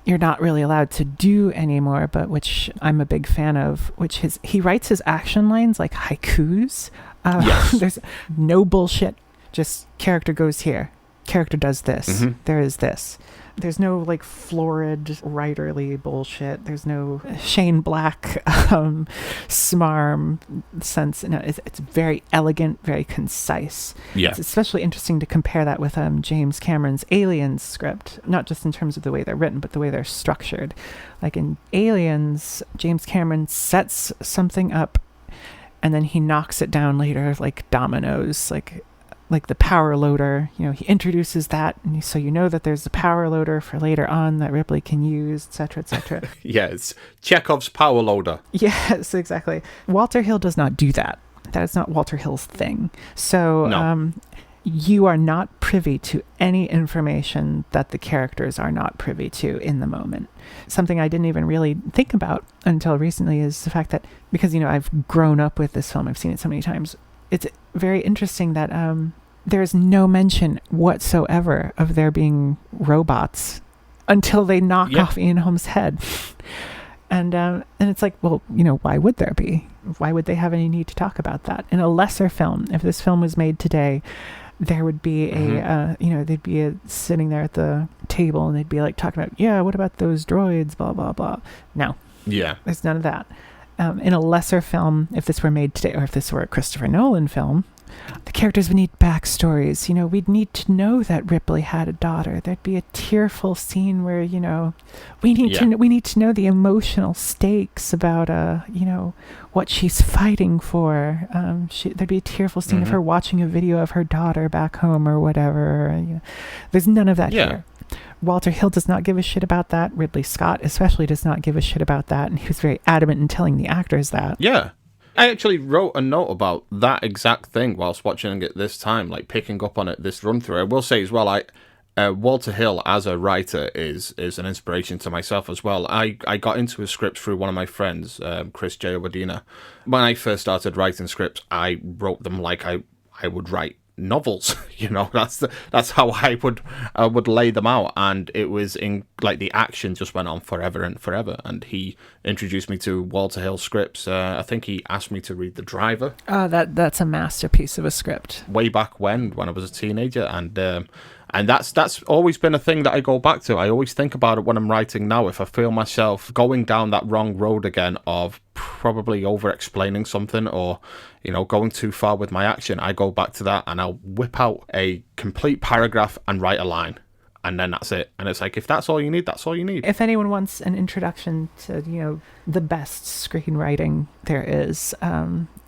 you're not really allowed to do anymore, but which I'm a big fan of, which he writes his action lines like haikus. Yes. There's no bullshit. Just character goes here, character does this, there is this. There's no like florid writerly bullshit. There's no Shane Black smarm sense. No, it's very elegant, very concise. Yeah. It's especially interesting to compare that with James Cameron's Aliens script, not just in terms of the way they're written, but the way they're structured. Like in Aliens, James Cameron sets something up and then he knocks it down later like dominoes, like the power loader. He introduces that, and so that there's a power loader for later on that Ripley can use, etc., etc. Yeah, it's Chekhov's power loader. Yes, exactly. Walter Hill does not do that. That is not Walter Hill's thing. So No. You are not privy to any information that the characters are not privy to in the moment. Something I didn't even really think about until recently is the fact that, because, I've grown up with this film, I've seen it so many times, it's very interesting that there's no mention whatsoever of there being robots until they knock off Ian Holmes' head. And it's like, well, why would there be? Why would they have any need to talk about that? In a lesser film, if this film was made today, there would be they'd be sitting there at the table and they'd be like talking about, what about those droids, blah, blah, blah. No. Yeah. There's none of that. In a lesser film, if this were made today, or if this were a Christopher Nolan film, the characters would need backstories. We'd need to know that Ripley had a daughter. There'd be a tearful scene where, we need to know the emotional stakes about, what she's fighting for. There'd be a tearful scene of her watching a video of her daughter back home or whatever. There's none of that here. Walter Hill does not give a shit about that. Ridley Scott especially does not give a shit about that. And he was very adamant in telling the actors that. Yeah. I actually wrote a note about that exact thing whilst watching it this time, like picking up on it this run through. I will say as well, Walter Hill as a writer is an inspiration to myself as well. I got into his scripts through one of my friends, Chris J. Wadena. When I first started writing scripts, I wrote them like I would write novels. That's how I would lay them out, and it was in like the action just went on forever and forever. And he introduced me to Walter Hill scripts. I think he asked me to read The Driver. That's a masterpiece of a script. Way back when I was a teenager, and that's always been a thing that I go back to. I always think about it when I'm writing now. If I feel myself going down that wrong road again of probably over-explaining something or, going too far with my action, I go back to that and I'll whip out a complete paragraph and write a line. And then that's it. And it's like, if that's all you need, that's all you need. If anyone wants an introduction to, the best screenwriting there is,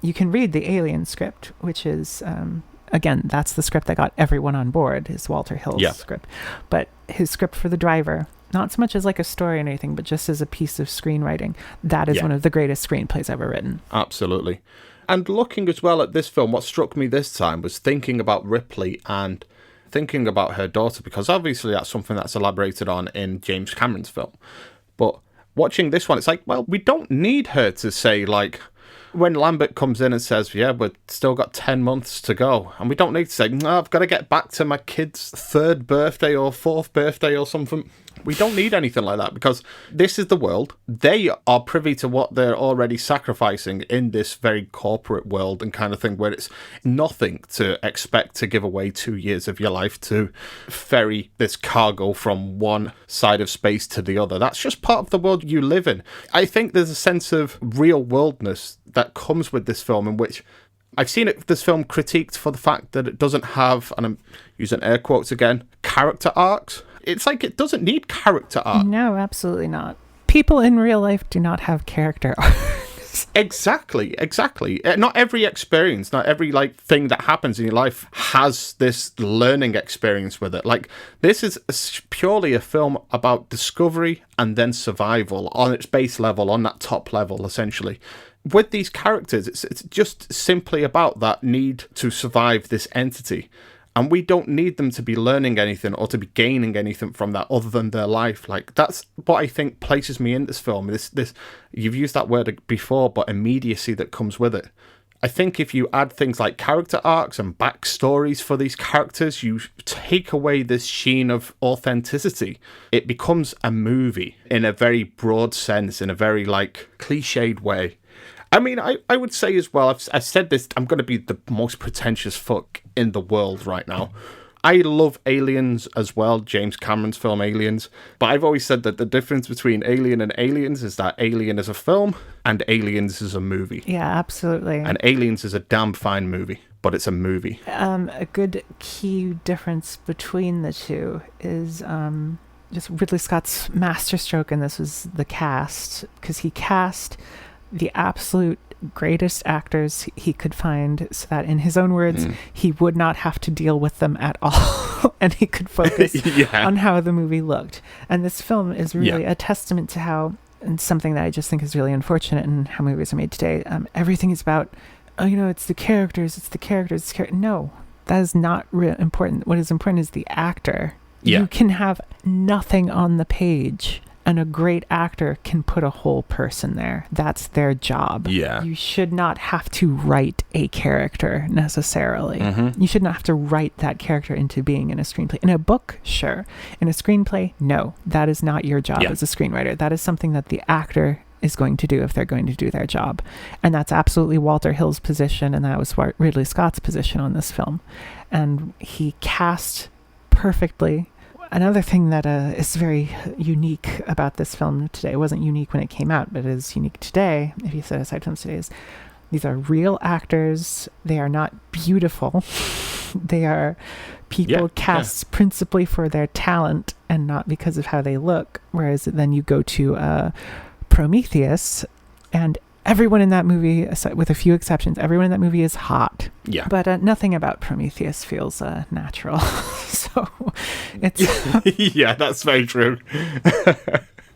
you can read the Alien script, which is... again, that's the script that got everyone on board, is Walter Hill's script. But his script for The Driver, not so much as like a story or anything, but just as a piece of screenwriting, that is one of the greatest screenplays ever written. Absolutely. And looking as well at this film, what struck me this time was thinking about Ripley and thinking about her daughter, because obviously that's something that's elaborated on in James Cameron's film. But watching this one, it's like, well, we don't need her to say, like... When Lambert comes in and says, we've still got 10 months to go. And we don't need to say, I've got to get back to my kid's 3rd birthday or 4th birthday or something. We don't need anything like that, because this is the world. They are privy to what they're already sacrificing in this very corporate world and kind of thing, where it's nothing to expect to give away 2 years of your life to ferry this cargo from one side of space to the other. That's just part of the world you live in. I think there's a sense of real worldness that comes with this film, in which I've seen this film critiqued for the fact that it doesn't have, and I'm using air quotes again, character arcs. It's like it doesn't need character arcs. No, absolutely not. People in real life do not have character arcs. Exactly. Not every experience, not every like thing that happens in your life has this learning experience with it. Like, this is purely a film about discovery and then survival on its base level, on that top level, essentially. With these characters, it's just simply about that need to survive this entity. And we don't need them to be learning anything or to be gaining anything from that other than their life. Like, that's what I think places me in this film. This you've used that word before, but immediacy that comes with it. I think if you add things like character arcs and backstories for these characters, you take away this sheen of authenticity. It becomes a movie in a very broad sense, in a very, like, cliched way. I mean, I would say as well, I've said this, I'm going to be the most pretentious fuck in the world right now. I love Aliens as well, James Cameron's film Aliens, but I've always said that the difference between Alien and Aliens is that Alien is a film and Aliens is a movie. Yeah, absolutely. And Aliens is a damn fine movie, but it's a movie. A good key difference between the two is just Ridley Scott's masterstroke in this was the cast, because he cast the absolute greatest actors he could find so that, in his own words, he would not have to deal with them at all and he could focus on how the movie looked. And this film is really a testament to how, and something that I just think is really unfortunate in how movies are made today, everything is about, it's the characters. No, that is not important. What is important is the actor. You can have nothing on the page, and a great actor can put a whole person there. That's their job. Yeah. You should not have to write a character necessarily. You should not have to write that character into being in a screenplay. In a book, sure. In a screenplay, no. That is not your job as a screenwriter. That is something that the actor is going to do if they're going to do their job. And that's absolutely Walter Hill's position, and that was Ridley Scott's position on this film. And he cast perfectly. Another thing that is very unique about this film today, it wasn't unique when it came out, but it is unique today, if you set aside films today, is these are real actors. They are not beautiful. They are people cast principally for their talent and not because of how they look. Whereas then you go to Prometheus, and everyone in that movie, with a few exceptions, everyone in that movie is hot. Yeah. But nothing about Prometheus feels natural. So it's... Yeah, that's very true.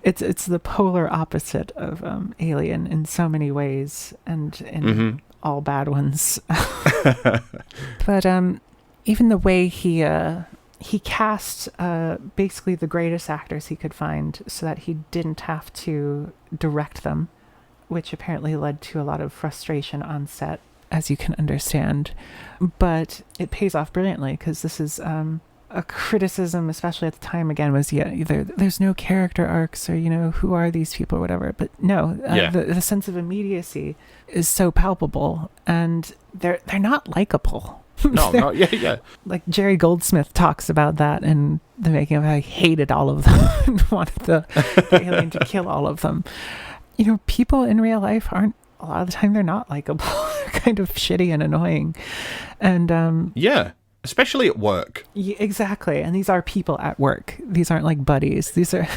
It's the polar opposite of Alien in so many ways, and in all bad ones. But even the way he cast basically the greatest actors he could find so that he didn't have to direct them, which apparently led to a lot of frustration on set, as you can understand. But it pays off brilliantly, because this is a criticism, especially at the time, again, was there's no character arcs, or who are these people or whatever. But no, the sense of immediacy is so palpable, and they're not likable. No, Like Jerry Goldsmith talks about that in the making of how he hated all of them and wanted the alien to kill all of them. People in real life aren't, a lot of the time, they're not likable. They're kind of shitty and annoying. And especially at work. Exactly. And these are people at work. These aren't like buddies. These are...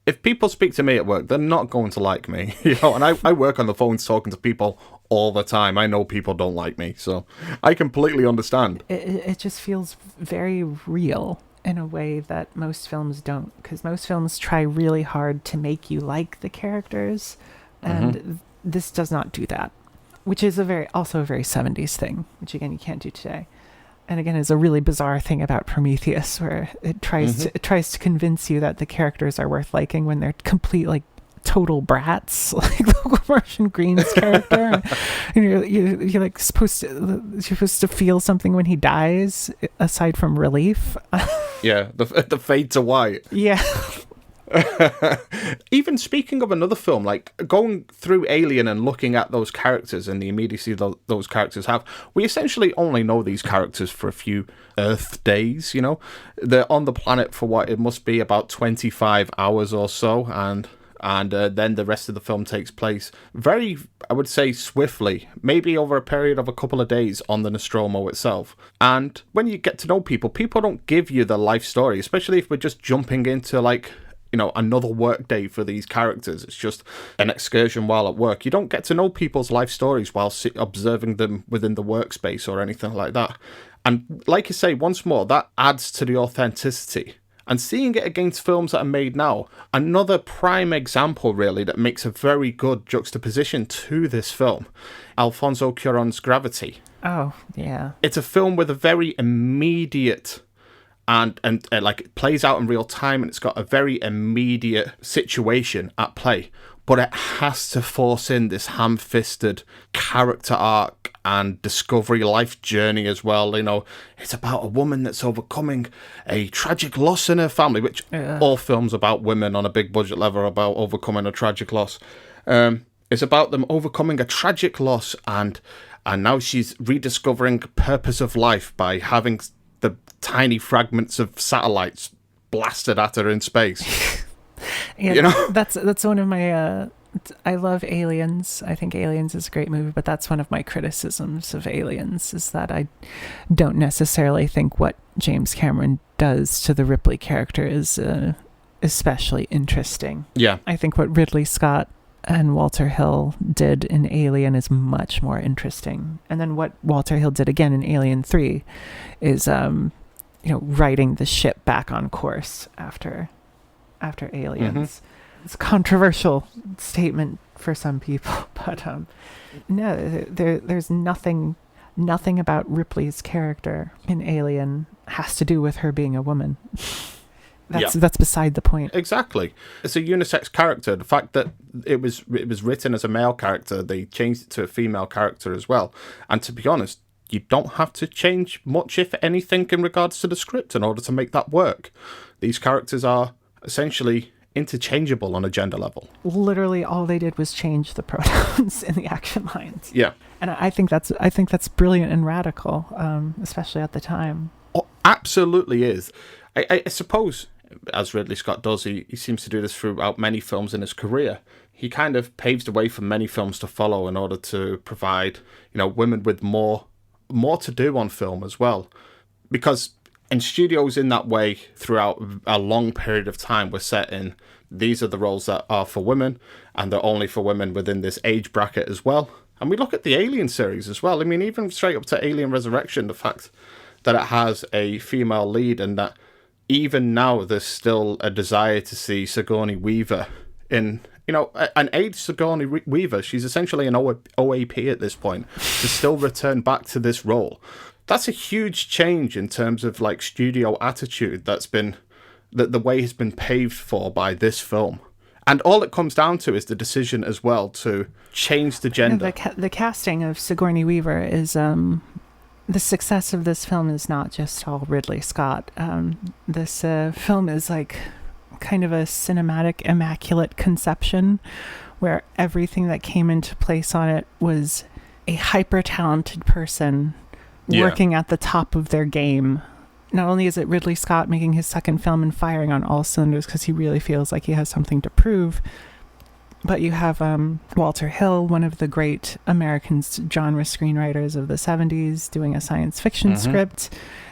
If people speak to me at work, they're not going to like me. And I work on the phones talking to people all the time. I know people don't like me, so I completely understand. It just feels very real in a way that most films don't, because most films try really hard to make you like the characters, and this does not do that, which is also a very 70s thing, which again you can't do today. And again, is a really bizarre thing about Prometheus, where it tries to convince you that the characters are worth liking when they're complete, like, total brats, like the Martian Green's character. And you're like supposed to feel something when he dies, aside from relief. Yeah, the fade to white. Yeah. Even speaking of another film, like going through Alien and looking at those characters and the immediacy those characters have, we essentially only know these characters for a few Earth days. They're on the planet for what it must be about 25 hours or so, and then the rest of the film takes place very, I would say, swiftly, maybe over a period of a couple of days on the Nostromo itself. And when you get to know people don't give you the life story, especially if we're just jumping into, like, another work day for these characters. It's just an excursion while at work. You don't get to know people's life stories while observing them within the workspace or anything like that. And like you say, once more, that adds to the authenticity. And seeing it against films that are made now, another prime example, really, that makes a very good juxtaposition to this film, Alfonso Cuarón's Gravity. Oh, yeah. It's a film with a very immediate and like it plays out in real time, and it's got a very immediate situation at play. But it has to force in this ham-fisted character arc and discovery life journey as well. It's about a woman that's overcoming a tragic loss in her family, which all films about women on a big budget level are about overcoming a tragic loss. It's about them overcoming a tragic loss, and now she's rediscovering purpose of life by having the tiny fragments of satellites blasted at her in space. Yeah, that's one of my I love Aliens. I think Aliens is a great movie, but that's one of my criticisms of Aliens, is that I don't necessarily think what James Cameron does to the Ripley character is especially interesting. Yeah. I think what Ridley Scott and Walter Hill did in Alien is much more interesting. And then what Walter Hill did again in Alien 3 is righting the ship back on course after Aliens. It's a controversial statement for some people, but no, there's nothing about Ripley's character in Alien has to do with her being a woman. That's beside the point. Exactly. It's a unisex character. The fact that it was written as a male character, they changed it to a female character as well. And to be honest, you don't have to change much, if anything, in regards to the script in order to make that work. These characters are essentially interchangeable on a gender level. Literally all they did was change the pronouns in the action lines. Yeah. And I think that's brilliant and radical, especially at the time. Oh, absolutely is. I suppose, as Ridley Scott does, he seems to do this throughout many films in his career. He kind of paves the way for many films to follow in order to provide, women with more to do on film as well. Because in studios in that way, throughout a long period of time, we're set in, these are the roles that are for women, and they're only for women within this age bracket as well. And we look at the Alien series as well. I mean, even straight up to Alien Resurrection, the fact that it has a female lead, and that even now there's still a desire to see Sigourney Weaver in, an aged Sigourney Weaver. She's essentially an OAP at this point, to still return back to this role. That's a huge change in terms of like studio attitude that's been, that the way has been paved for by this film. And all it comes down to is the decision as well to change the gender. The casting of Sigourney Weaver is, the success of this film is not just all Ridley Scott. This film is like kind of a cinematic immaculate conception where everything that came into place on it was a hyper-talented person working at the top of their game. Not only is it Ridley Scott making his second film and firing on all cylinders because he really feels like he has something to prove, but you have Walter Hill, one of the great American genre screenwriters of the 70s, doing a science fiction script.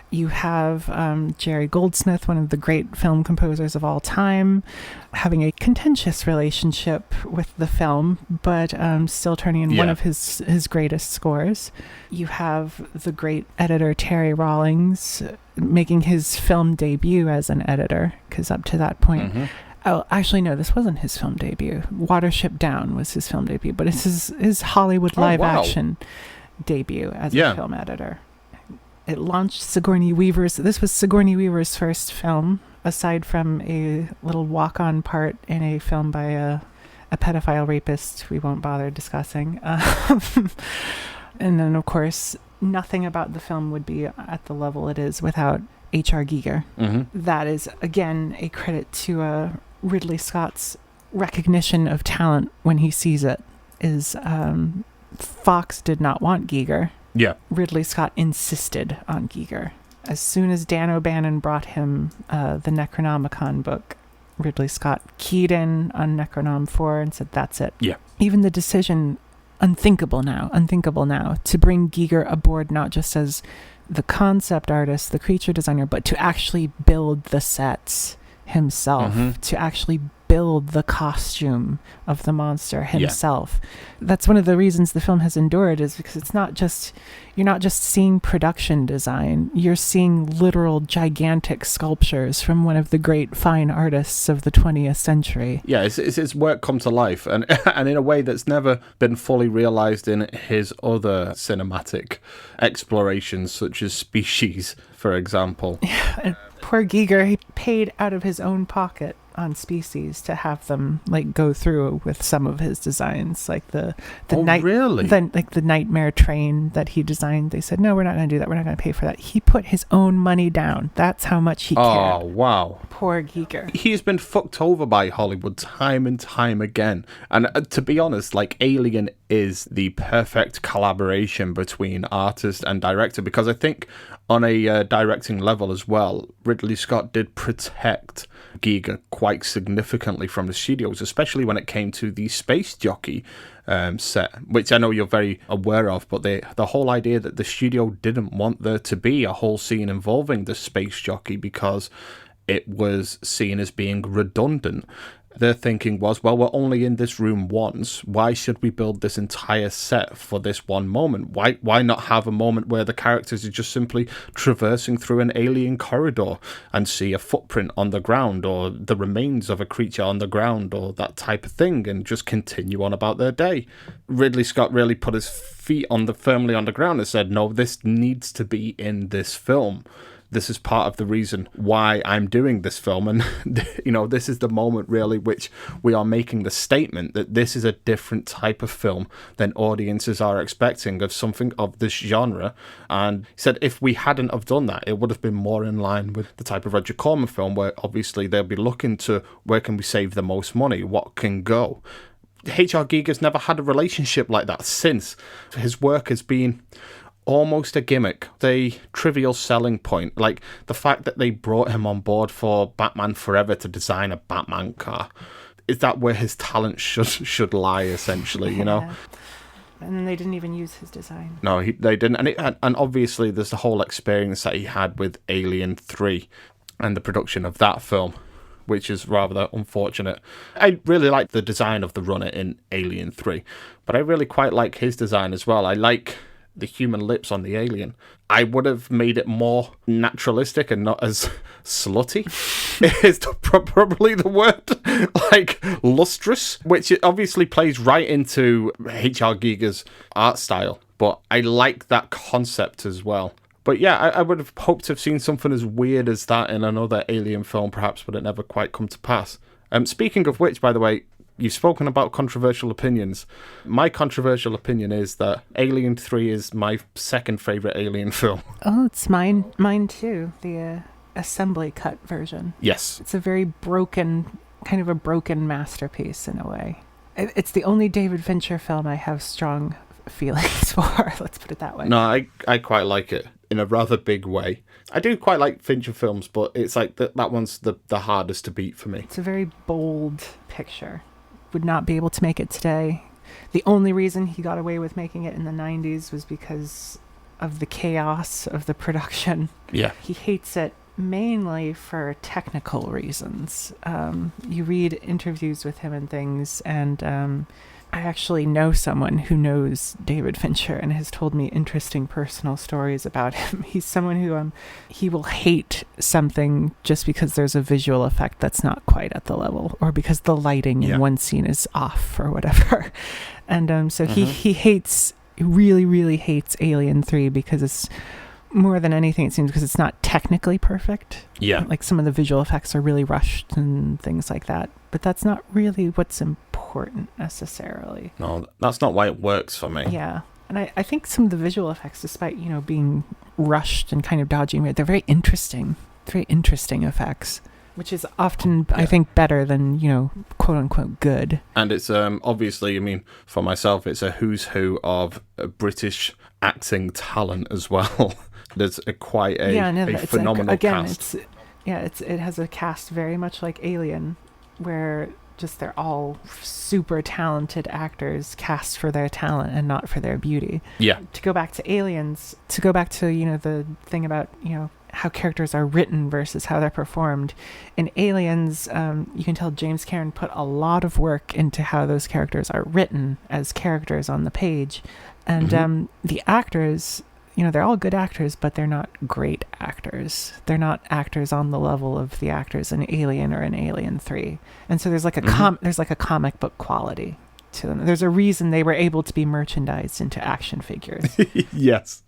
You have Jerry Goldsmith, one of the great film composers of all time, having a contentious relationship with the film, but still turning in one of his greatest scores. You have the great editor Terry Rawlings making his film debut as an editor, because up to that point... Oh, actually, no, this wasn't his film debut. Watership Down was his film debut, but it's his Hollywood live-action debut as a film editor. It launched Sigourney Weaver's... This was Sigourney Weaver's first film, aside from a little walk-on part in a film by a pedophile rapist we won't bother discussing. And then, of course, nothing about the film would be at the level it is without H.R. Giger. That is, again, a credit to Ridley Scott's recognition of talent when he sees it. Is Fox did not want Giger. Yeah. Ridley Scott insisted on Giger. As soon as Dan O'Bannon brought him the Necronomicon book, Ridley Scott keyed in on Necronom 4 and said, that's it. Yeah. Even the decision, unthinkable now, to bring Giger aboard not just as the concept artist, the creature designer, but to actually build the sets himself to actually build the costume of the monster himself. That's one of the reasons the film has endured, is because you're not just seeing production design, you're seeing literal gigantic sculptures from one of the great fine artists of the 20th century. Yeah, it's work come to life, and and in a way that's never been fully realized in his other cinematic explorations, such as Species, for example. Yeah, and poor Giger, he paid out of his own pocket on Species to have them like go through with some of his designs, like the nightmare train that he designed. They said, no, we're not going to do that, we're not going to pay for that. He put his own money down. That's how much he cared. Oh wow, poor Giger. He's been fucked over by Hollywood time and time again, and to be honest, like, Alien is the perfect collaboration between artist and director, because I think on a directing level as well, Ridley Scott did protect Giger quite significantly from the studios, especially when it came to the space jockey set, which I know you're very aware of, but the whole idea that the studio didn't want there to be a whole scene involving the space jockey because it was seen as being redundant. Their thinking was, well, we're only in this room once. Why should we build this entire set for this one moment? Why not have a moment where the characters are just simply traversing through an alien corridor and see a footprint on the ground, or the remains of a creature on the ground, or that type of thing, and just continue on about their day? Ridley Scott really put his feet firmly on the ground and said, no, this needs to be in this film. This is part of the reason why I'm doing this film. And, this is the moment really which we are making the statement that this is a different type of film than audiences are expecting of something of this genre. And he said if we hadn't have done that, it would have been more in line with the type of Roger Corman film, where obviously they'll be looking to where can we save the most money, what can go. H.R. Giger's never had a relationship like that since. His work has been almost a gimmick, the trivial selling point, like the fact that they brought him on board for Batman Forever to design a Batman car. Is that where his talent should lie, essentially, you know? And then they didn't even use his design. No, they didn't. And obviously there's the whole experience that he had with Alien 3 and the production of that film, which is rather unfortunate. I really like the design of the runner in Alien 3, but I really quite like his design as well. I like the human lips on the alien. I would have made it more naturalistic and not as slutty is probably the word, like lustrous, which obviously plays right into H.R. Giger's art style, but I like that concept as well. But yeah, I would have hoped to have seen something as weird as that in another Alien film perhaps, but it never quite come to pass. Speaking of which, by the way, you've spoken about controversial opinions. My controversial opinion is that Alien 3 is my second favourite Alien film. Oh, it's mine too. The assembly cut version. Yes. It's a very broken masterpiece in a way. It's the only David Fincher film I have strong feelings for, let's put it that way. No, I quite like it in a rather big way. I do quite like Fincher films, but it's like that one's the hardest to beat for me. It's a very bold picture. Would not be able to make it today. The only reason he got away with making it in the 90s was because of the chaos of the production. Yeah. He hates it mainly for technical reasons. You read interviews with him and things, and I actually know someone who knows David Fincher and has told me interesting personal stories about him. He's someone who he will hate something just because there's a visual effect that's not quite at the level, or because the lighting in one scene is off or whatever. And so he really, really hates Alien 3 because it's, more than anything, it seems, because it's not technically perfect. Yeah. Like some of the visual effects are really rushed and things like that. But that's not really what's important necessarily. No, that's not why it works for me. Yeah. And I think some of the visual effects, despite, being rushed and kind of dodgy, they're very interesting effects, which is often, I think, better than, quote unquote good. And it's obviously, for myself, it's a who's who of British acting talent as well. There's quite a phenomenal cast. It has a cast very much like Alien, where just they're all super talented actors cast for their talent and not for their beauty. Yeah. To go back to Aliens, the thing about, how characters are written versus how they're performed. In Aliens, you can tell James Cameron put a lot of work into how those characters are written as characters on the page. And the actors, they're all good actors, but they're not great actors. They're not actors on the level of the actors in Alien or in Alien 3. And so there's like a comic book quality to them. There's a reason they were able to be merchandised into action figures. Yes.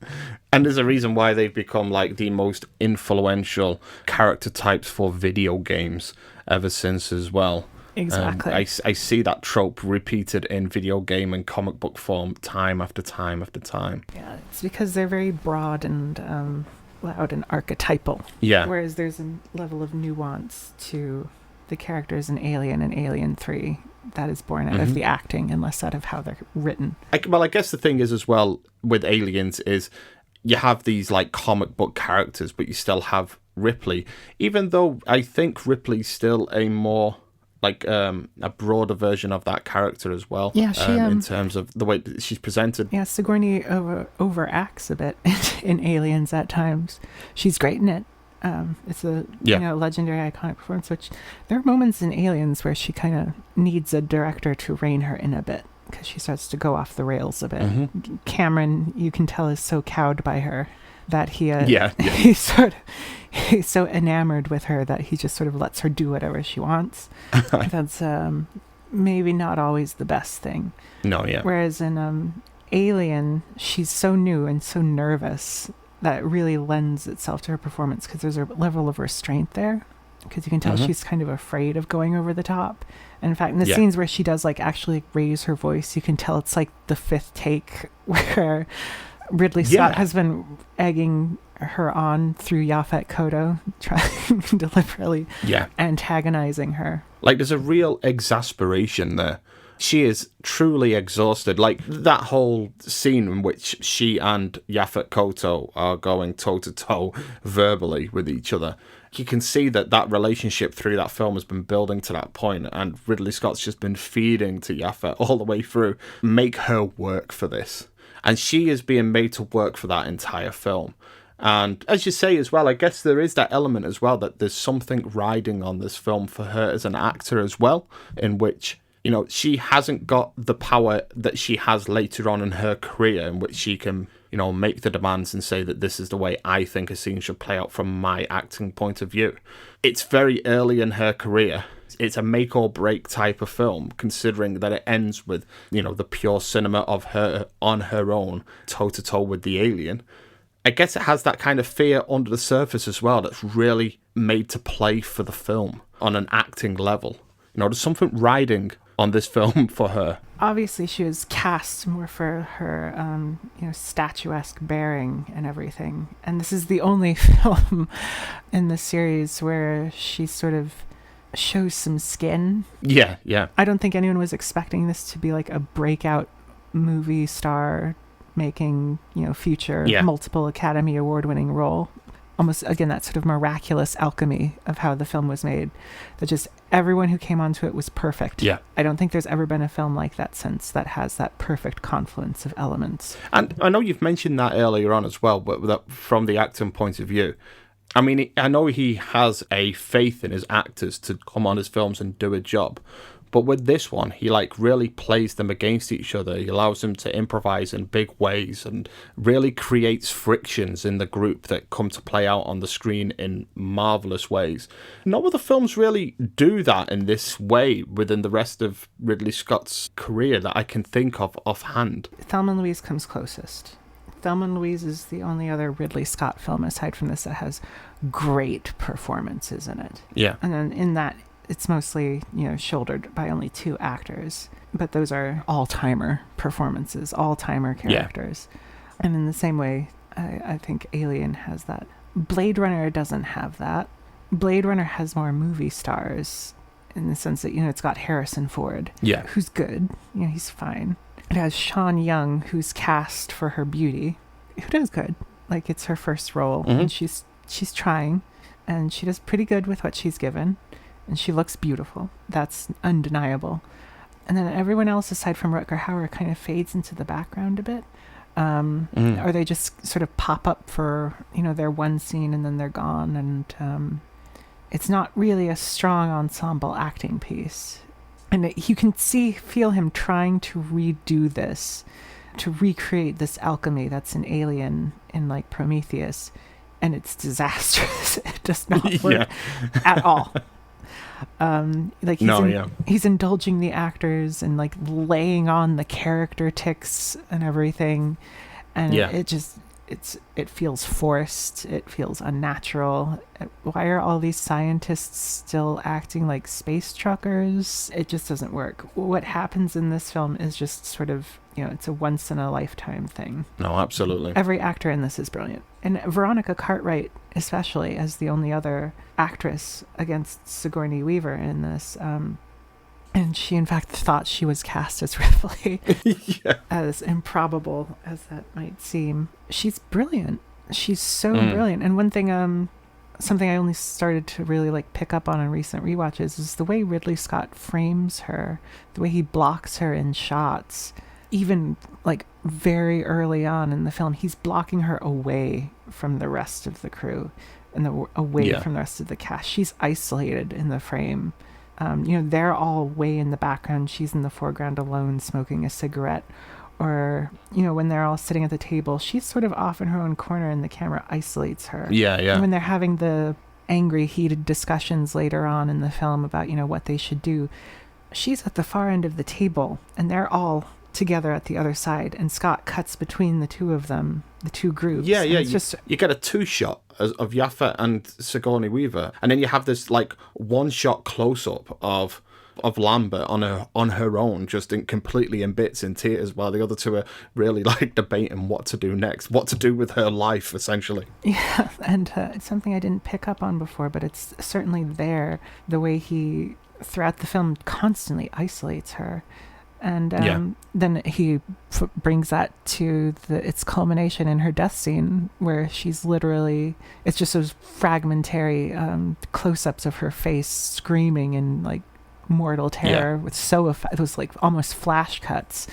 And there's a reason why they've become like the most influential character types for video games ever since as well. Exactly. I see that trope repeated in video game and comic book form time after time after time. Yeah, it's because they're very broad and loud and archetypal. Yeah. Whereas there's a level of nuance to the characters in Alien and Alien 3 that is born out of the acting and less out of how they're written. I guess the thing is as well with Aliens is you have these like comic book characters, but you still have Ripley. Even though I think Ripley's still a more like a broader version of that character as well. Yeah, she in terms of the way that she's presented. Yeah, Sigourney overacts a bit in Aliens at times. She's great in it. It's a legendary, iconic performance. Which there are moments in Aliens where she kind of needs a director to rein her in a bit because she starts to go off the rails a bit. Cameron, you can tell, is so cowed by her that he's so enamored with her that he just sort of lets her do whatever she wants. That's maybe not always the best thing. No, yeah. Whereas in Alien, she's so new and so nervous that really lends itself to her performance because there's a level of restraint there. Because you can tell she's kind of afraid of going over the top. And in fact, in the scenes where she does like actually raise her voice, you can tell it's like the fifth take where Ridley Scott has been egging her on through Yaphet Kotto, trying deliberately antagonizing her. Like there's a real exasperation there. She is truly exhausted. Like that whole scene in which she and Yaphet Kotto are going toe to toe verbally with each other. You can see that relationship through that film has been building to that point, and Ridley Scott's just been feeding to Yaphet all the way through. Make her work for this. And she is being made to work for that entire film. And as you say as well, I guess there is that element as well that there's something riding on this film for her as an actor as well, in which, she hasn't got the power that she has later on in her career, in which she can, make the demands and say that this is the way I think a scene should play out from my acting point of view. It's very early in her career. It's a make or break type of film, considering that it ends with, the pure cinema of her on her own, toe to toe with the alien. I guess it has that kind of fear under the surface as well that's really made to play for the film on an acting level. There's something riding on this film for her. Obviously, she was cast more for her, statuesque bearing and everything. And this is the only film in the series where she sort of shows some skin. Yeah. I don't think anyone was expecting this to be like a breakout movie star making, future multiple Academy Award winning role. Almost, again, that sort of miraculous alchemy of how the film was made. That just everyone who came onto it was perfect. Yeah. I don't think there's ever been a film like that since that has that perfect confluence of elements. And I know you've mentioned that earlier on as well, but that from the acting point of view. I mean, I know he has a faith in his actors to come on his films and do a job. But with this one, he really plays them against each other. He allows them to improvise in big ways and really creates frictions in the group that come to play out on the screen in marvelous ways. No other films really do that in this way within the rest of Ridley Scott's career that I can think of offhand. Thelma and Louise comes closest. Thelma and Louise is the only other Ridley Scott film aside from this that has great performances in it. Yeah. And then in that, it's mostly, shouldered by only two actors, but those are all-timer performances, all-timer characters. Yeah. And in the same way, I think Alien has that. Blade Runner doesn't have that. Blade Runner has more movie stars in the sense that, it's got Harrison Ford, who's good. He's fine. It has Sean Young, who's cast for her beauty, who does good. Like, it's her first role, and she's trying, and she does pretty good with what she's given. And she looks beautiful. That's undeniable. And then everyone else, aside from Rutger Hauer, kind of fades into the background a bit. or they just sort of pop up for, their one scene and then they're gone. And it's not really a strong ensemble acting piece. And you can feel him trying to redo this, to recreate this alchemy that's an alien in like Prometheus. And it's disastrous. It does not work at all. He's indulging the actors and like laying on the character tics and everything, and it feels forced. It feels unnatural. Why are all these scientists still acting like space truckers? It just doesn't work. What happens in this film is just sort of, it's a once in a lifetime thing. No, absolutely. Every actor in this is brilliant. And Veronica Cartwright, especially, as the only other actress against Sigourney Weaver in this. And she, in fact, thought she was cast as Ripley. As improbable as that might seem. She's brilliant. She's so brilliant. And one thing, something I only started to really like pick up on in recent rewatches is the way Ridley Scott frames her, the way he blocks her in shots. Even like very early on in the film, he's blocking her away from the rest of the crew and away from the rest of the cast. She's isolated in the frame. They're all way in the background. She's in the foreground alone smoking a cigarette. Or, when they're all sitting at the table, she's sort of off in her own corner and the camera isolates her. And when they're having the angry, heated discussions later on in the film about, what they should do, she's at the far end of the table and they're all together at the other side, and Scott cuts between the two of them, the two groups. You get a two shot of Yaphet and Sigourney Weaver, and then you have this like one shot close up of Lambert on her own, just completely in bits, in tears, while the other two are really like debating what to do next, what to do with her life, essentially. Yeah, and it's something I didn't pick up on before, but it's certainly there, the way he throughout the film constantly isolates her. And then he brings that to its culmination in her death scene, where she's literally, it's just those fragmentary close-ups of her face screaming in like mortal terror with it was like almost flash cuts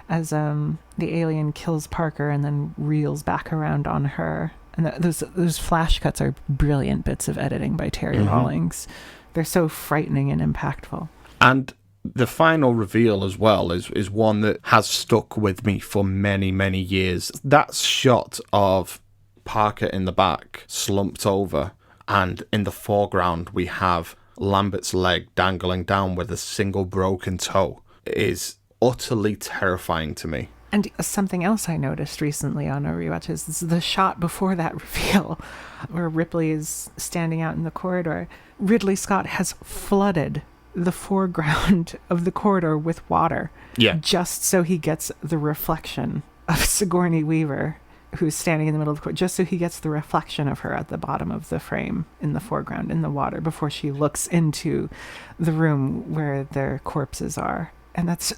as the alien kills Parker and then reels back around on her. And those flash cuts are brilliant bits of editing by Terry Rawlings. They're so frightening and impactful. And the final reveal as well is one that has stuck with me for many, many years. That shot of Parker in the back, slumped over, and in the foreground we have Lambert's leg dangling down with a single broken toe, is utterly terrifying to me. And something else I noticed recently on our rewatches is the shot before that reveal, where Ripley is standing out in the corridor. Ridley Scott has flooded the foreground of the corridor with water, just so he gets the reflection of Sigourney Weaver, who's standing in the middle of the corridor, just so he gets the reflection of her at the bottom of the frame in the foreground in the water before she looks into the room where their corpses are. And that's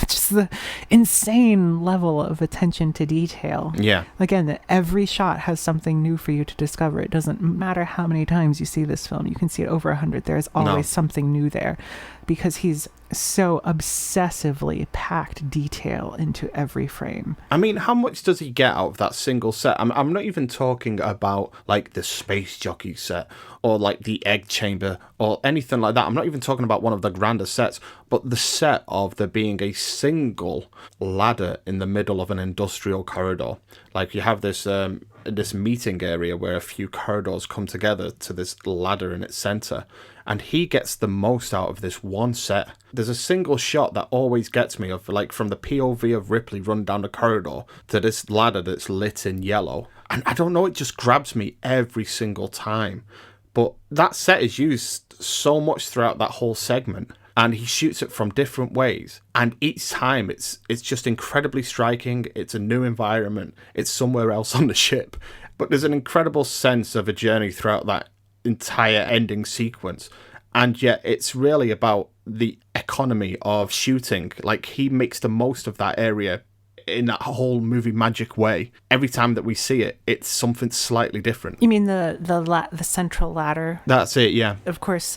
just the insane level of attention to detail. Yeah. Again, every shot has something new for you to discover. It doesn't matter how many times you see this film. You can see it over 100. There's always something new there, because he's so obsessively packed detail into every frame. I mean, how much does he get out of that single set? I'm not even talking about like the space jockey set or like the egg chamber or anything like that. I'm not even talking about one of the grander sets, but the set of there being a single ladder in the middle of an industrial corridor. Like you have this meeting area where a few corridors come together to this ladder in its center. And he gets the most out of this one set. There's a single shot that always gets me of like from the POV of Ripley run down the corridor to this ladder that's lit in yellow. And I don't know, it just grabs me every single time. But that set is used so much throughout that whole segment. And he shoots it from different ways. And each time it's just incredibly striking. It's a new environment. It's somewhere else on the ship. But there's an incredible sense of a journey throughout that entire ending sequence, and yet it's really about the economy of shooting. Like he makes the most of that area in that whole movie magic way. Every time that we see it, it's something slightly different. You mean the central ladder? That's it, yeah. Of course,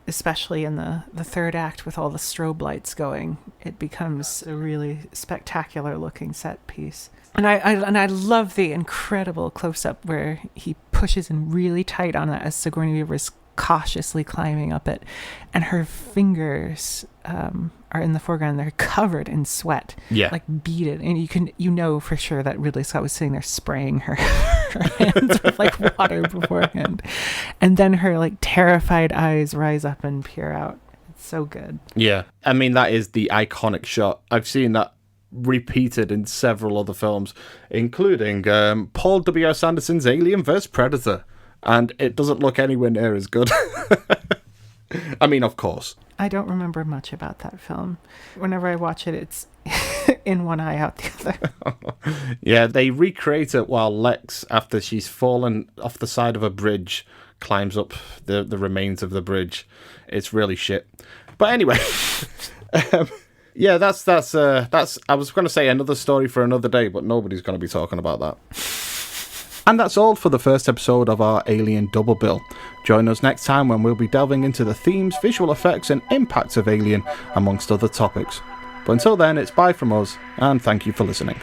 especially in the third act with all the strobe lights going, it becomes a really spectacular looking set piece. And I love the incredible close-up where he pushes in really tight on it as Sigourney Weaver is cautiously climbing up it, and her fingers are in the foreground. They're covered in sweat, like beaded, and you know for sure that Ridley Scott was sitting there spraying her hands with like water beforehand, and then her like terrified eyes rise up and peer out. It's so good. Yeah, I mean, that is the iconic shot. I've seen that repeated in several other films, including Paul W.S. Anderson's Alien vs. Predator, and it doesn't look anywhere near as good. I mean, of course. I don't remember much about that film. Whenever I watch it, it's in one eye, out the other. Yeah, they recreate it while Lex, after she's fallen off the side of a bridge, climbs up the remains of the bridge. It's really shit. But anyway, yeah, that's. I was going to say another story for another day, but nobody's going to be talking about that. And that's all for the first episode of our Alien Double Bill. Join us next time when we'll be delving into the themes, visual effects and impacts of Alien, amongst other topics. But until then, it's bye from us, and thank you for listening.